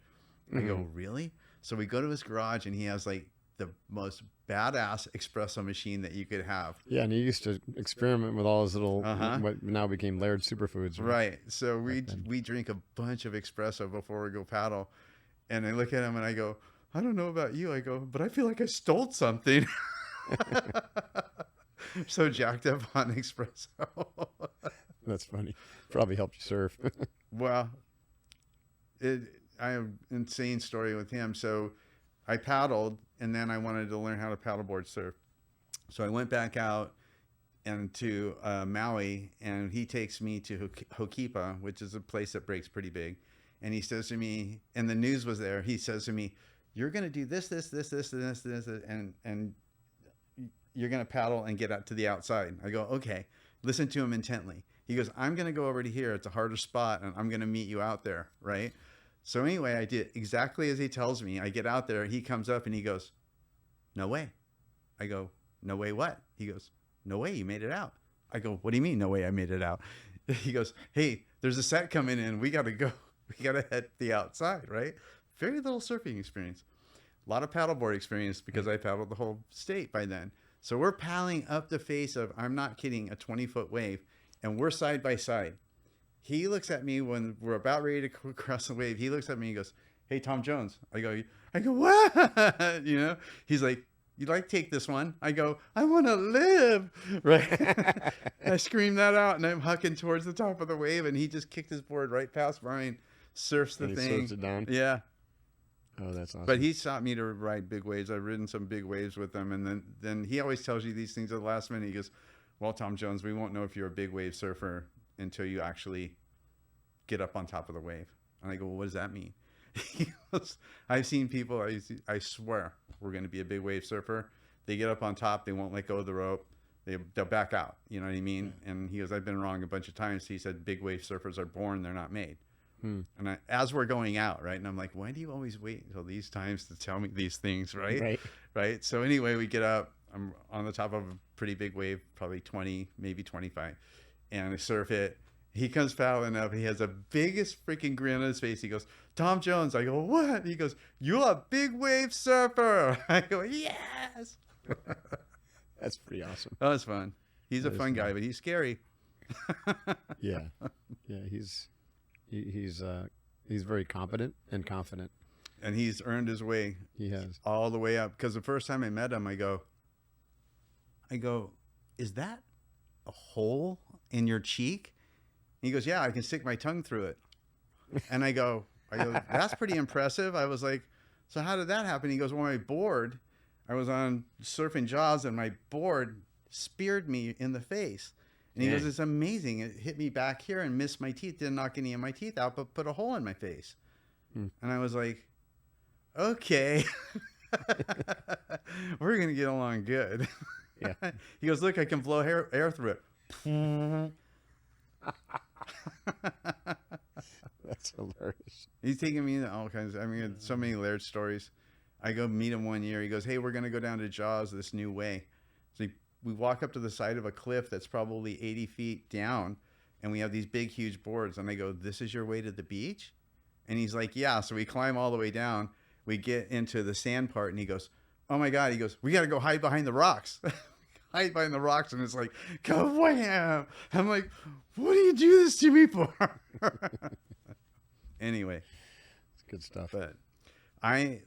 I go, really? So we go to his garage, and he has like the most badass espresso machine that you could have. Yeah, and he used to experiment with all his little, what now became Laird superfoods. Right. So we drink a bunch of espresso before we go paddle. And I look at him and I go, I don't know about you. I go, but I feel like I stole something. So jacked up on espresso. That's funny. Probably helped you surf. Well, I have an insane story with him. So I paddled, and then I wanted to learn how to paddleboard surf. So I went back out and to Maui, and he takes me to Hokipa, which is a place that breaks pretty big. And he says to me, and the news was there, he says to me, you're going to do this, and you're going to paddle and get out to the outside. I go, okay, listen to him intently. He goes, I'm going to go over to here. It's a harder spot, and I'm going to meet you out there, right? So anyway, I did exactly as he tells me. I get out there. He comes up, and he goes, no way. I go, no way what? He goes, no way, you made it out. I go, what do you mean, no way I made it out? He goes, hey, there's a set coming in. We got to go. We got to head to the outside, right? Very little surfing experience. A lot of paddleboard experience because I paddled the whole state by then. So we're paddling up the face of, I'm not kidding, a 20-foot wave, and we're side by side. He looks at me when we're about ready to cross the wave. He looks at me and goes, hey, Tom Jones. I go, what? You know, he's like, you'd like to take this one? I go, I want to live, right? I scream that out, and I'm hucking towards the top of the wave, and he just kicked his board right past mine, surfs the thing. Surfs it down? Yeah. Oh, that's awesome. But he taught me to ride big waves. I've ridden some big waves with him, and then he always tells you these things at the last minute. He goes, well, Tom Jones, we won't know if you're a big wave surfer until you actually get up on top of the wave. And I go, well, what does that mean? He goes, I've seen people, I swear, we're going to be a big wave surfer. They get up on top, they won't let go of the rope. They'll back out. You know what I mean? Yeah. And he goes, I've been wrong a bunch of times. He said, big wave surfers are born, they're not made. And as we're going out, right? And I'm like, why do you always wait until these times to tell me these things, right? Right. So anyway, we get up. I'm on the top of a pretty big wave, probably 20, maybe 25. And I surf it. He comes paddling up. He has the biggest freaking grin on his face. He goes, Tom Jones. I go, what? He goes, you're a big wave surfer. I go, yes. That's pretty awesome. That was fun. He's a fun guy, but he's scary. Yeah. He's very competent and confident. And he's earned his way. He has. All the way up. Because the first time I met him, I go, is that a hole in your cheek? He goes, yeah, I can stick my tongue through it. And I go, that's pretty impressive. I was like, so how did that happen? He goes, well, my board, I was on surfing Jaws, and my board speared me in the face. And he goes, it's amazing. It hit me back here and missed my teeth. Didn't knock any of my teeth out, but put a hole in my face. And I was like, okay. We're going to get along good. Yeah. He goes, look, I can blow air through it. That's hilarious. He's taking me into all kinds of, so many layered stories. I go meet him one year. He goes, hey, we're going to go down to Jaws this new way. So we walk up to the side of a cliff that's probably 80 feet down, and we have these big, huge boards. And I go, this is your way to the beach? And he's like, yeah. So we climb all the way down. We get into the sand part, and he goes, oh my God. He goes, we got to go hide behind the rocks. Hide behind the rocks, and it's like, kablam! I'm like, what do you do this to me for? Anyway. It's good stuff. But I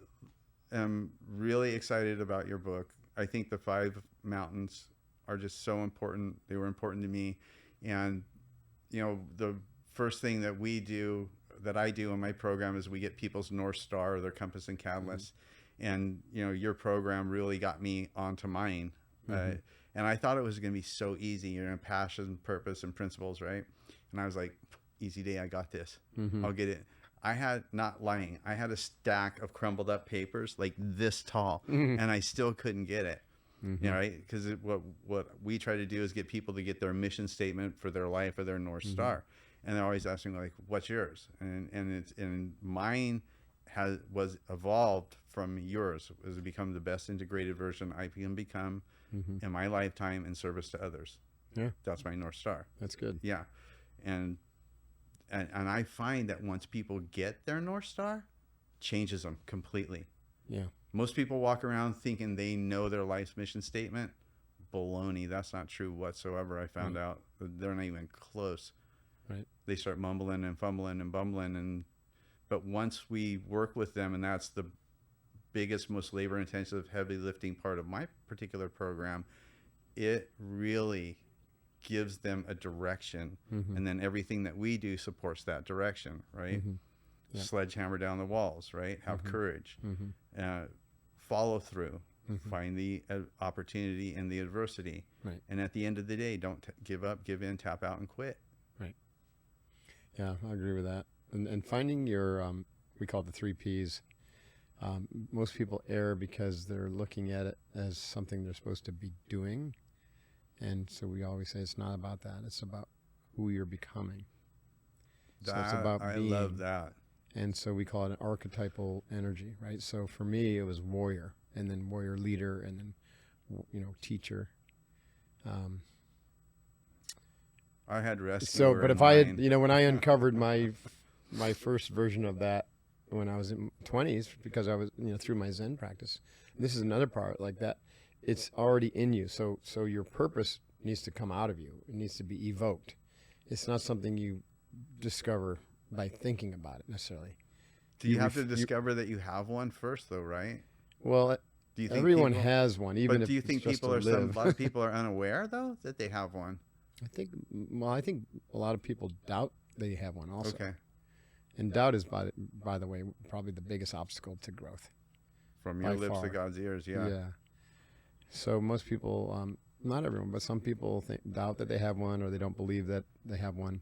am really excited about your book. I think the 5 mountains are just so important. They were important to me. And, you know, the first thing that I do in my program is we get people's North Star, or their compass and catalyst. And, you know, your program really got me onto mine. And I thought it was going to be so easy, you know, passion, purpose, and principles, right? And I was like, easy day, I got this. I'll get it. I had, not lying, I had a stack of crumbled up papers like this tall, and I still couldn't get it. You know, right? Because what we try to do is get people to get their mission statement for their life or their North Star. And they're always asking, like, what's yours? And mine was evolved from yours, as to become the best integrated version I can become in my lifetime in service to others. Yeah. That's my North Star. That's good. Yeah. And I find that once people get their North Star, changes them completely. Yeah. Most people walk around thinking they know their life's mission statement. Baloney. That's not true whatsoever. I found out they're not even close. Right. They start mumbling and fumbling and bumbling, but once we work with them, and that's the biggest, most labor intensive, heavy lifting part of my particular program, it really gives them a direction, Mm-hmm. and then everything that we do supports that direction, right? Mm-hmm. Yep. Sledgehammer down the walls, right? Have Mm-hmm. courage, Mm-hmm. follow through, Mm-hmm. find the opportunity in the adversity, Right. and at the end of the day, don't give up, give in, tap out, and quit. Right. Yeah, I agree with that. And finding your, we call it the 3 Ps. Most people err because they're looking at it as something they're supposed to be doing. And so we always say it's not about that. It's about who you're becoming. So it's about I being. love that. And so we call it an archetypal energy, right? So for me, it was warrior, and then warrior leader, and then, teacher. I had rescuer. So, but in if I had, mind. when I uncovered my first version of that when I was in 20s, because I was, through my Zen practice, this is another part like that. It's already in you. So your purpose needs to come out of you. It needs to be evoked. It's not something you discover by thinking about it necessarily. Do you have to discover that you have one first, though, right? Well, Do you think everyone people, has one, even but if do you it's think just people to are live. a lot of people are unaware though that they have one? I think a lot of people doubt they have one also. Okay. And doubt is, by the way, probably the biggest obstacle to growth. From your By lips far. to God's ears, yeah. So most people, not everyone, but some people doubt that they have one, or they don't believe that they have one.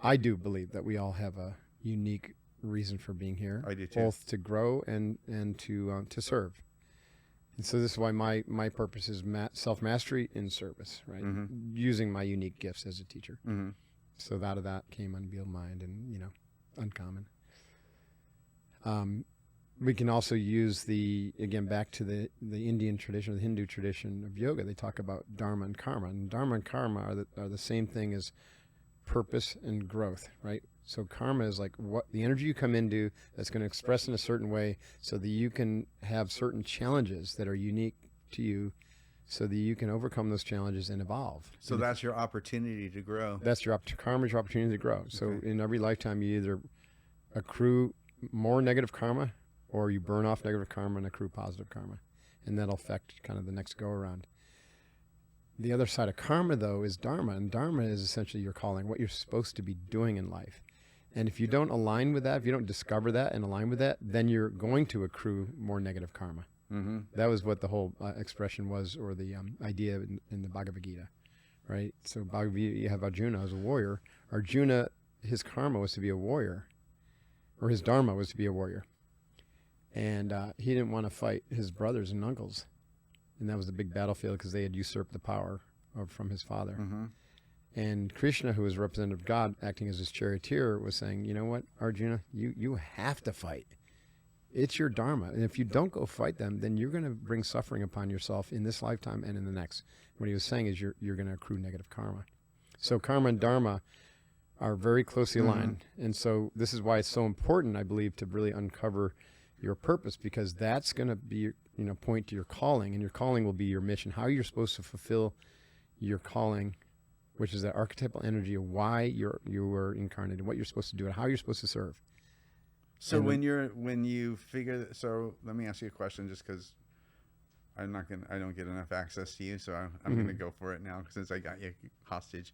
I do believe that we all have a unique reason for being here. I do too. Both to grow and to serve. And so this is why my purpose is self-mastery in service, right? Mm-hmm. Using my unique gifts as a teacher. Mm-hmm. So out of that came Unbeatable Mind and, Uncommon. We can also use back to the Indian tradition, the Hindu tradition of yoga. They talk about dharma and karma. And dharma and karma are the same thing as purpose and growth, right? So karma is like what the energy you come into that's going to express in a certain way so that you can have certain challenges that are unique to you so that you can overcome those challenges and evolve. So and that's your opportunity to grow. that's your karma is your opportunity to grow. So Okay. in every lifetime, you either accrue more negative karma or you burn off negative karma and accrue positive karma. And that'll affect kind of the next go around. The other side of karma, though, is dharma. And dharma is essentially your calling, what you're supposed to be doing in life. And if you don't align with that, if you don't discover that and align with that, then you're going to accrue more negative karma. Mm-hmm. That was what the whole expression was, or the idea in the Bhagavad Gita, right? So Bhagavad Gita, you have Arjuna as a warrior. Arjuna, his karma was to be a warrior, or his dharma was to be a warrior. And he didn't want to fight his brothers and uncles. And that was the big battlefield because they had usurped the power from his father. Mm-hmm. And Krishna, who was representative of God, acting as his charioteer, was saying, you know what, Arjuna, you have to fight. It's your dharma. And if you don't go fight them, then you're going to bring suffering upon yourself in this lifetime and in the next. What he was saying is you're going to accrue negative karma. So karma and dharma are very closely aligned. And so this is why it's so important, I believe, to really uncover your purpose, because that's going to be, point to your calling, and your calling will be your mission, how you're supposed to fulfill your calling, which is that archetypal energy of why you were incarnated, what you're supposed to do, and how you're supposed to serve. So when you figure, so let me ask you a question, just because I don't get enough access to you, so I'm going to go for it now since I got you hostage.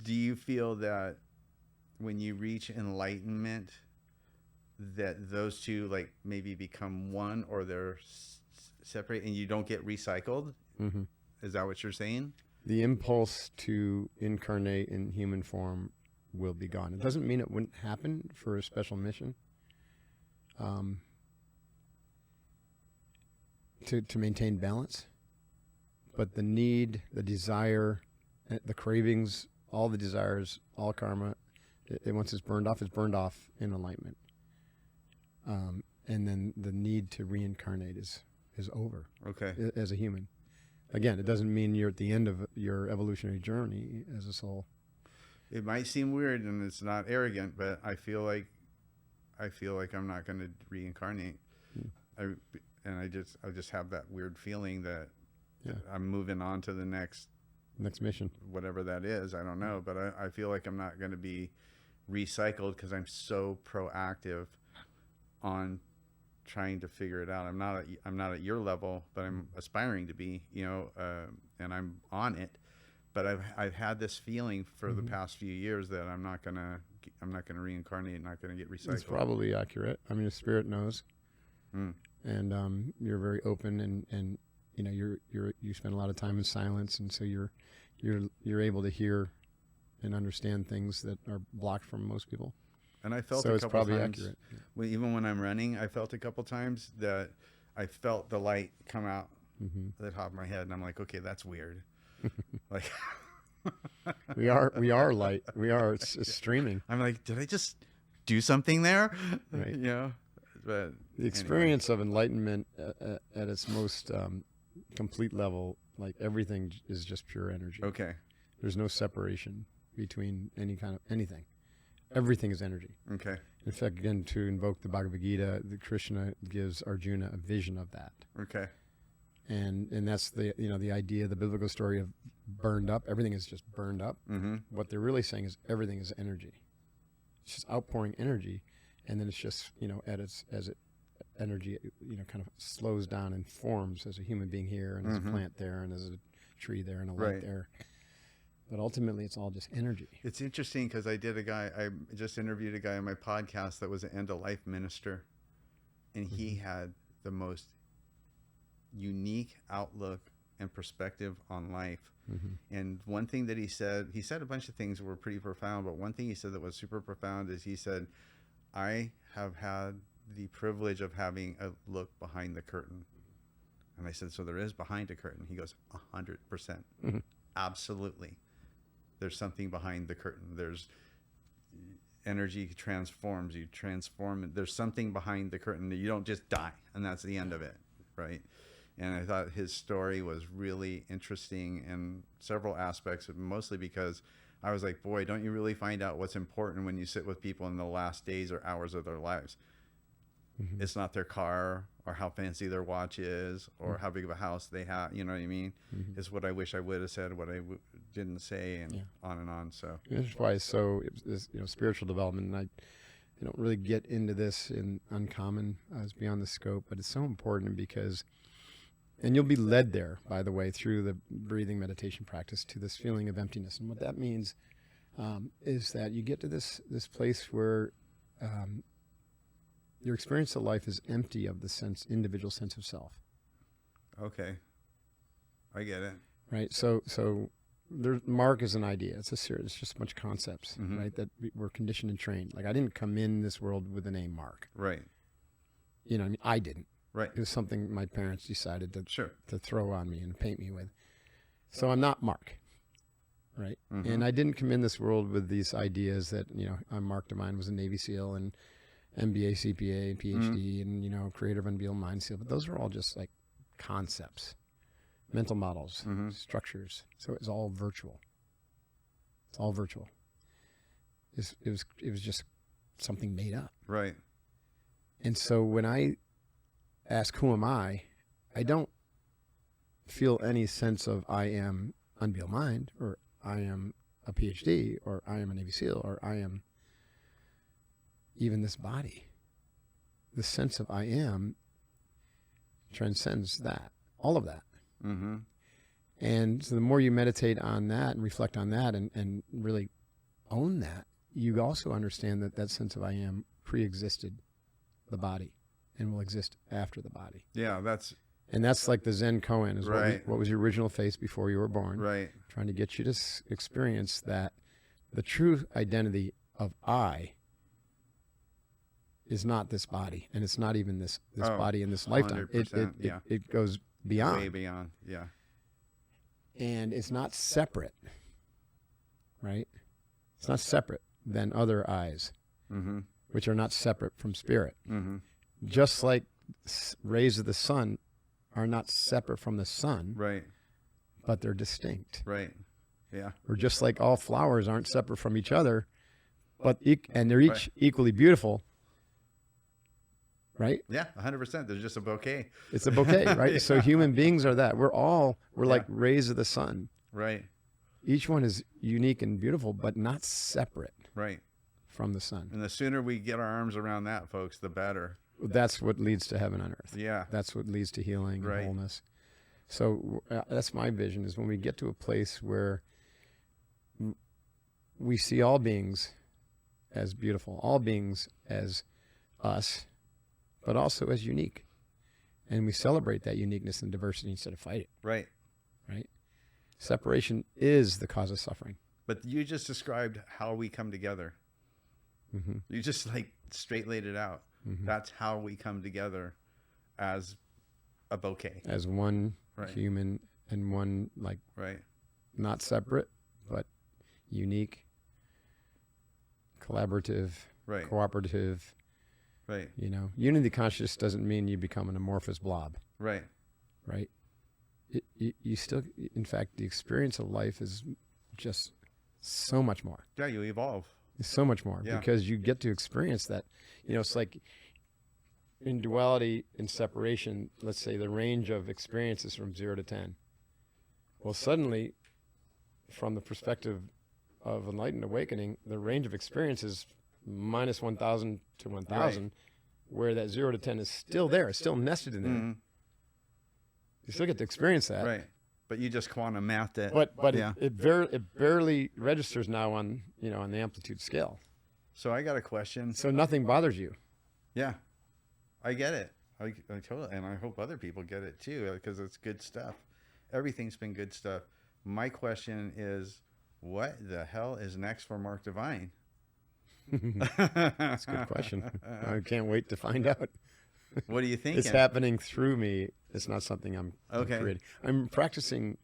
Do you feel that when you reach enlightenment, that those two like maybe become one, or they're separate and you don't get recycled? Mm-hmm. Is that what you're saying? The impulse to incarnate in human form will be gone. It doesn't mean it wouldn't happen for a special mission. To maintain balance, but the need, the desire, the cravings, all the desires, all karma, once it's burned off in alignment. And then the need to reincarnate is over. Okay. As a human. Again, it doesn't mean you're at the end of your evolutionary journey as a soul. It might seem weird and it's not arrogant, but I feel like I'm not going to reincarnate. I just have that weird feeling that I'm moving on to the next mission, whatever that is. I don't know, but I feel like I'm not going to be recycled because I'm so proactive on trying to figure it out. I'm not at your level, but I'm aspiring to be. and I'm on it. But I've had this feeling for the past few years that I'm not gonna reincarnate, not gonna get recycled. It's probably accurate. I mean, the spirit knows, and you're very open, and you know you spend a lot of time in silence, and so you're able to hear and understand things that are blocked from most people. And I felt so a it's couple probably times, accurate. even when I'm running, I felt a couple times that I felt the light come out the top of my head, and I'm like, okay, that's weird. Like we are light. We are. It's streaming. I'm like, did I just do something there? Right. You know, but the experience of enlightenment at its most complete level, like everything is just pure energy. Okay. There's no separation between any kind of anything. Everything is energy. Okay. In fact, again, to invoke the Bhagavad Gita, the Krishna gives Arjuna a vision of that. Okay. And that's the the idea, the biblical story of burned up. Everything is just burned up. What they're really saying is everything is energy. It's just outpouring energy, and then it's just energy kind of slows down and forms as a human being here, and as a plant there, and as a tree there, and a light there. But ultimately, it's all just energy. It's interesting because I just interviewed a guy on my podcast that was an end-of-life minister, and he had the most unique outlook and perspective on life. And one thing that he said a bunch of things that were pretty profound, but one thing he said that was super profound is he said, I have had the privilege of having a look behind the curtain. And I said, so there is behind a curtain? He goes, 100%. Absolutely. There's something behind the curtain. There's energy transforms, you transform. There's something behind the curtain that you don't just die, and that's the end of it, right? And I thought his story was really interesting in several aspects, mostly because I was like, boy, don't you really find out what's important when you sit with people in the last days or hours of their lives? It's not their car or how fancy their watch is or how big of a house they have. You know what I mean? It's what I wish I would have said, what I didn't say, and on and on. So that's why it's so spiritual development. And I don't really get into this in uncommon as beyond the scope, but it's so important because, and you'll be led there, by the way, through the breathing meditation practice to this feeling of emptiness. And what that means is that you get to this place where your experience of life is empty of the individual sense of self. Okay. I get it. Right. So Mark is an idea. It's just a bunch of concepts, right? That we're conditioned and trained. Like I didn't come in this world with the name Mark. Right. You know, I mean, I didn't. Right. It was something my parents decided to throw on me and paint me with. So I'm not Mark. Right. And I didn't come in this world with these ideas that, I'm Mark Divine, was a Navy SEAL and MBA, CPA, and PhD, and, creator of Unbeatable Mind SEAL. But those are all just like concepts, mental models, structures. So it's all virtual. It's all virtual. It was just something made up. Right. And so when I ask, who am I don't feel any sense of I am Unbeatable Mind, or I am a PhD, or I am a Navy SEAL, or I am even this body. The sense of I am transcends that, all of that. And so the more you meditate on that and reflect on that and really own that, you also understand that sense of I am pre-existed the body and will exist after the body. Yeah, that's like the Zen koan is right. What was your original face before you were born? Right. Trying to get you to experience that the true identity of I is not this body, and it's not even this body in this lifetime. It goes beyond. Way beyond, yeah. And it's not separate, right? It's not separate than other eyes, which are not separate from spirit. Just like rays of the sun are not separate from the sun, right? But they're distinct, right? Yeah. Or just like all flowers aren't separate from each other, but and they're each equally beautiful. Right? Yeah, 100%. There's just a bouquet. It's a bouquet, right? Yeah. So human beings are that. We're like rays of the sun. Right. Each one is unique and beautiful, but not separate. Right. From the sun. And the sooner we get our arms around that, folks, the better. That's what leads to heaven on earth. Yeah. That's what leads to healing and wholeness. So that's my vision, is when we get to a place where we see all beings as beautiful, all beings as us, but also as unique. And we celebrate that uniqueness and diversity instead of fight it. Right. Right? Separation is the cause of suffering. But you just described how we come together. Mm-hmm. You just like straight laid it out. Mm-hmm. That's how we come together as a bouquet. As one Right. human and one, like, Right. not separate, but unique, collaborative, Right. cooperative. Right. You know, unity conscious doesn't mean you become an amorphous blob, Right. right? You still, in fact, the experience of life is just so much more. Yeah, you evolve. It's so much more Yeah. because you get to experience that. You know, it's like in duality and separation, let's say the range of experiences from 0 to 10. Well, suddenly, from the perspective of enlightened awakening, the range of experiences minus 1,000 to 1,000, Right. where that 0 to 10 is still there, it's still nested in there. Mm-hmm. You still get to experience that. Right. But you just quantum mathed it. But yeah. it barely registers now on, you know, on the amplitude scale. So I got a question. So nothing bothers you. Yeah. I get it. I totally, and I hope other people get it too, because it's good stuff. Everything's been good stuff. My question is, what the hell is next for Mark Divine? That's a good question. I can't wait to find out. What are you thinking? It's happening through me. It's not something I'm Okay. creating. I'm practicing.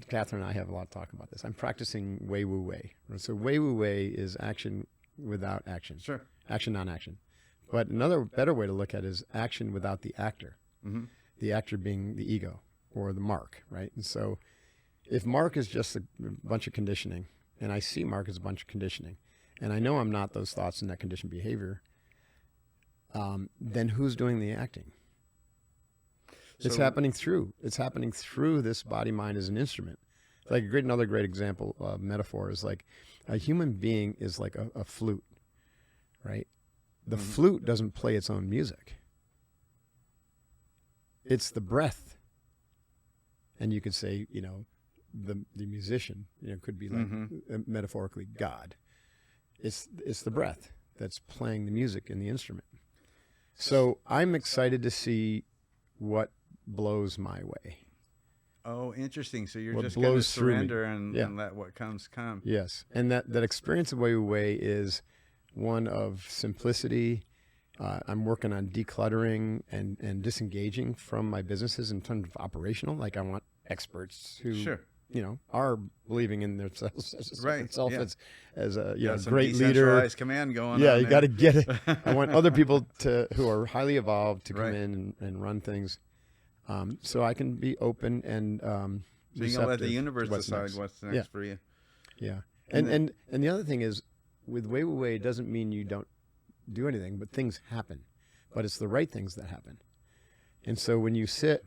Catherine and I have a lot to talk about this. I'm practicing Wei Wu Wei. So Wei Wu Wei is action without action. Sure. Action, non-action. But another better way to look at it is action without the actor. Mm-hmm. The actor being the ego or the mark, right? And so if Mark is just a bunch of conditioning, and I see Mark as a bunch of conditioning, and I know I'm not those thoughts and that conditioned behavior, then who's doing the acting? It's happening through. It's happening through this body mind as an instrument. Like another great example metaphor is like a human being is like a flute, right? The flute doesn't play its own music. It's the breath. And you could say, you know, the musician, you know, could be like metaphorically God. It's the breath that's playing the music in the instrument. So I'm excited to see what blows my way. Oh, interesting. So you're What just going to blows through me. surrender and Yeah. let what comes come. Yes, and that experience of Wei Wu Wei is one of simplicity. I'm working on decluttering and disengaging from my businesses in terms of operational. Like I want experts who, Sure. you know, are believing in themselves Right, yeah. as a you know, Some great leader. decentralized command going Yeah, on you there. got to get it. I want other people who are highly evolved to come Right. in and run things, so I can be open and So you're going to let the receptive universe to what's decide next. what's next Yeah. for you. Yeah, And and the other thing is, with Wei Wu Wei, it doesn't mean you don't do anything, but things happen. But it's the right things that happen. And so when you sit,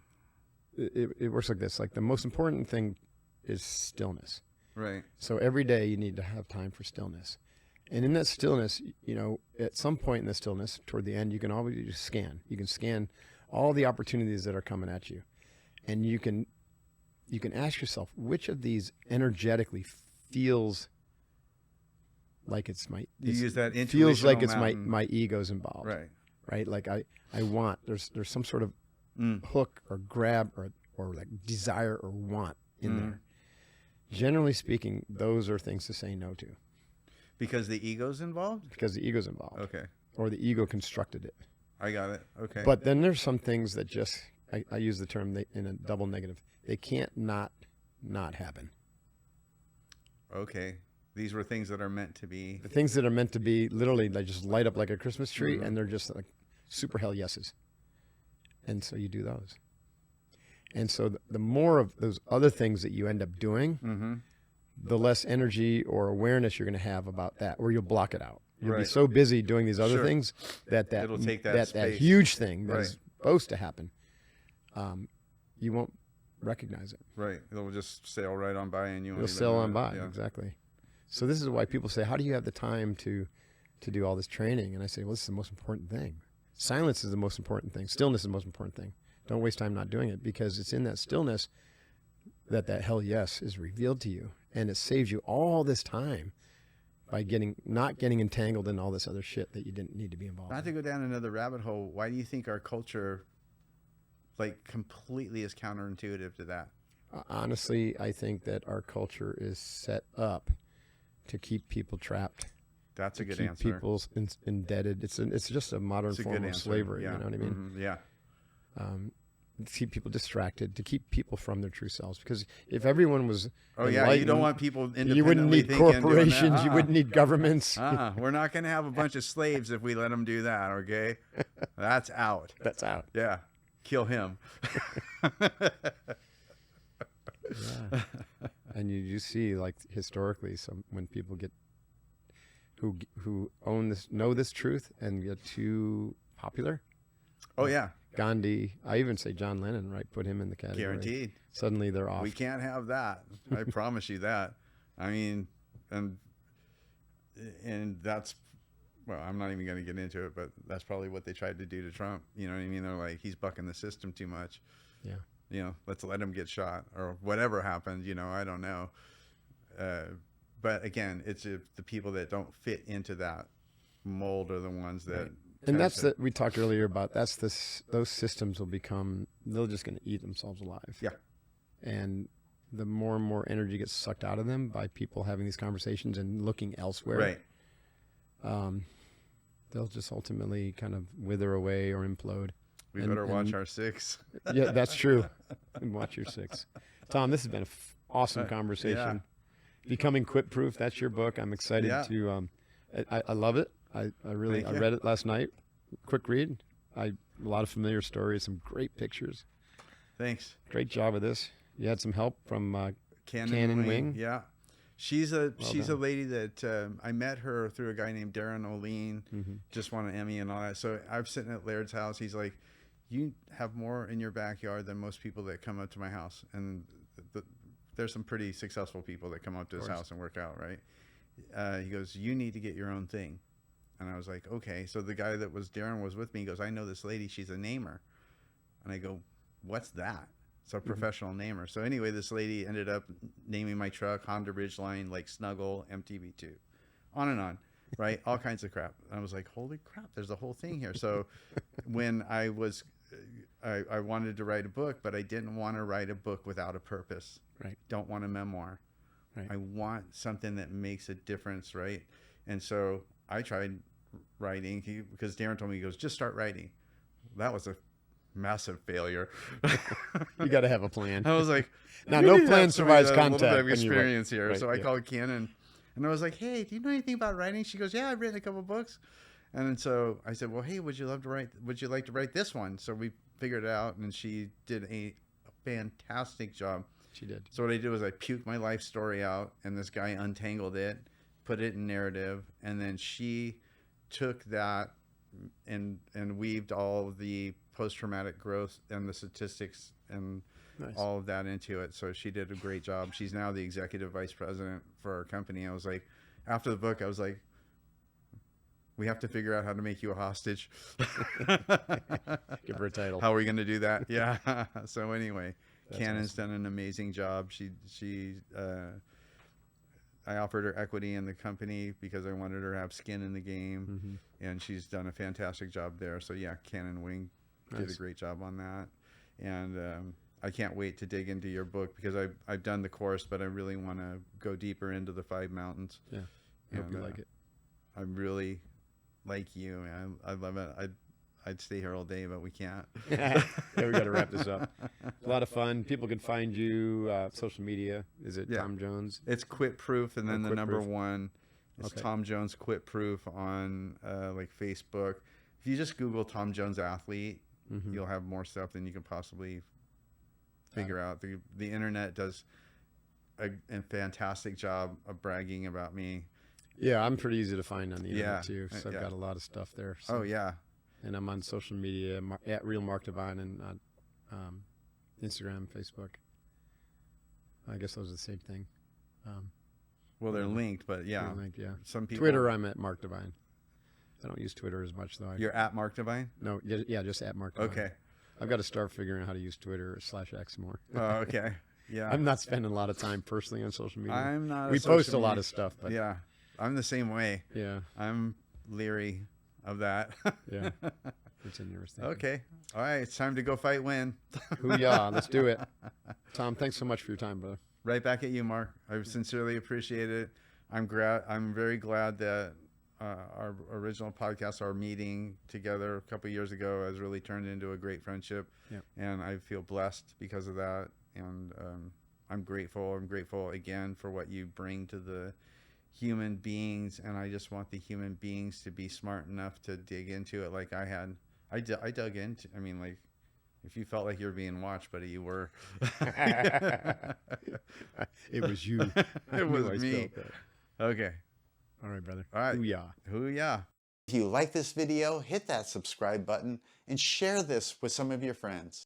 it works like this. Like the most important thing is stillness. Right. So every day you need to have time for stillness. And in that stillness, you know, at some point in the stillness, toward the end, you can always just scan. You can scan all the opportunities that are coming at you. And you can ask yourself, which of these energetically feels like it's my, You use that feels like intuitional it's mountain. my ego's involved. Right. Right? Like I want, there's some sort of hook or grab or like desire or want in there. Generally speaking, those are things to say no to. Because the ego's involved? Because the ego's involved. Okay. Or the ego constructed it. I got it. Okay. But then there's some things that just, I use the term in a double negative. They can't not happen. Okay. These were things that are meant to be. The things that are meant to be, literally, they just light up like a Christmas tree, and they're just like super hell yeses. And so you do those. And so the more of those other things that you end up doing, the less energy or awareness you're going to have about that, or you'll block it out. You'll be Right. so busy doing these other Sure. things that It'll take that space. huge thing that's Right. supposed to happen, you won't recognize it. Right. It'll just sail right on by and you won't It'll even sail know on it. by. Yeah. Exactly. So this is why people say, how do you have the time to do all this training? And I say, well, this is the most important thing. Silence is the most important thing. Stillness is the most important thing. Don't waste time not doing it, because it's in that stillness that hell yes is revealed to you, and it saves you all this time by not getting entangled in all this other shit that you didn't need to be involved in. Not to go down another rabbit hole, why do you think our culture like completely is counterintuitive to that? Honestly, I think that our culture is set up to keep people trapped. That's a good keep answer. People indebted. It's just a modern form of slavery. Yeah. You know what I mean? Mm-hmm. Yeah. To keep people distracted, to keep people from their true selves. Because if everyone was you don't want people independently. You wouldn't need corporations. You wouldn't need governments. We're not going to have a bunch of slaves if we let them do that. Okay, that's out. That's out. Yeah, kill him. Yeah. And you see, like, historically, when people get who know this truth and get too popular. Oh yeah. Gandhi, I even say John Lennon, right? Put him in the category. Guaranteed. Suddenly they're off. We can't have that. I promise you that. I mean, and that's, well, I'm not even going to get into it, but that's probably what they tried to do to Trump. You know what I mean? They're like, he's bucking the system too much. Yeah. You know, let's let him get shot or whatever happened. You know, I don't know. But again, it's the people that don't fit into that mold are the ones that. Right. And that's we talked earlier about. Those systems will become. They're just going to eat themselves alive. Yeah. And the more and more energy gets sucked out of them by people having these conversations and looking elsewhere. Right. They'll just ultimately kind of wither away or implode. We better watch our six. Yeah, that's true. Watch your six. Tom, this has been an awesome conversation. Yeah. Becoming Quitproof, that's your book. I'm excited to. I love it. I read it last night. Quick read. A lot of familiar stories, some great pictures. Thanks. Great job with this. You had some help from Cannon Wing. Yeah. She's a lady that I met her through a guy named Darren O'Lean, just won an Emmy and all that. So I'm sitting at Laird's house. He's like, you have more in your backyard than most people that come up to my house. And there's some pretty successful people that come up to his house and work out, right? He goes, you need to get your own thing. And I was like, okay. So the guy that was Darren was with me. He goes, I know this lady. She's a namer. And I go, what's that? So a professional namer. So anyway, this lady ended up naming my truck Honda Ridgeline, like Snuggle, MTV2, on and on, right? All kinds of crap. And I was like, holy crap, there's a whole thing here. So when I wanted to write a book, but I didn't want to write a book without a purpose. Right. Don't want a memoir. Right. I want something that makes a difference, right? And so I tried writing because Darren told me, he goes, just start writing. That was a massive failure. You got to have a plan. I was like, now no plan survives contact. A little bit of experience here. Right, so I called Cannon and I was like, hey, do you know anything about writing? She goes, yeah, I've written a couple books. And then so I said, well, hey, would you like to write this one? So we figured it out and she did a fantastic job. She did. So what I did was I puked my life story out and this guy untangled it, put it in narrative, and then she took that and weaved all of the post-traumatic growth and the statistics and all of that into it. So she did a great job. She's now the executive vice president for our company. I was like, after the book, I was like, we have to figure out how to make you a hostage. Give her a title. How are we going to do that? Yeah. So anyway, Cannon's done an amazing job. I offered her equity in the company because I wanted her to have skin in the game, and she's done a fantastic job there. So yeah, Cannon Wing did a great job on that, and I can't wait to dig into your book because I've done the course, but I really want to go deeper into the 5 mountains. Yeah, I hope you like it. I really like you, man. I love it. I'd stay here all day, but we can't. Yeah, we got to wrap this up. A lot of fun. People can find you social media. Is it Tom Jones? It's Quitproof, and then the number Quitproof. 1 is Tom Jones Quitproof on like Facebook. If you just Google Tom Jones athlete, you'll have more stuff than you can possibly figure out. The internet does a fantastic job of bragging about me. Yeah, I'm pretty easy to find on the internet too. So I've got a lot of stuff there. So. Oh yeah. And I'm on social media at Real Mark Divine and on Instagram, Facebook. I guess those are the same thing. Well, they're linked, but yeah. They're linked, yeah. Some people. Twitter, I'm at Mark Divine. I don't use Twitter as much though. You're at Mark Divine? No, yeah, just at Mark Divine. Okay. I've got to start figuring out how to use Twitter /X more. Oh, okay. Yeah. I'm not spending a lot of time personally on social media. I'm not. We post a lot of stuff, but yeah, I'm the same way. Yeah. I'm leery of that. Yeah. It's interesting. Okay. All right. It's time to go fight win. Hoo-yah. Let's do it. Tom, thanks so much for your time, brother. Right back at you, Mark. I sincerely appreciate it. I'm very glad that our original podcast, our meeting together a couple of years ago, has really turned into a great friendship. Yeah. And I feel blessed because of that. And I'm grateful. I'm grateful again for what you bring to the human beings. And I just want the human beings to be smart enough to dig into it like I had. I dug into, I mean, like, if you felt like you were being watched, buddy, you were. It was you. It was me. Okay. All right, brother. All right. Hoo-yah. Hoo-yah. If you like this video, hit that subscribe button and share this with some of your friends.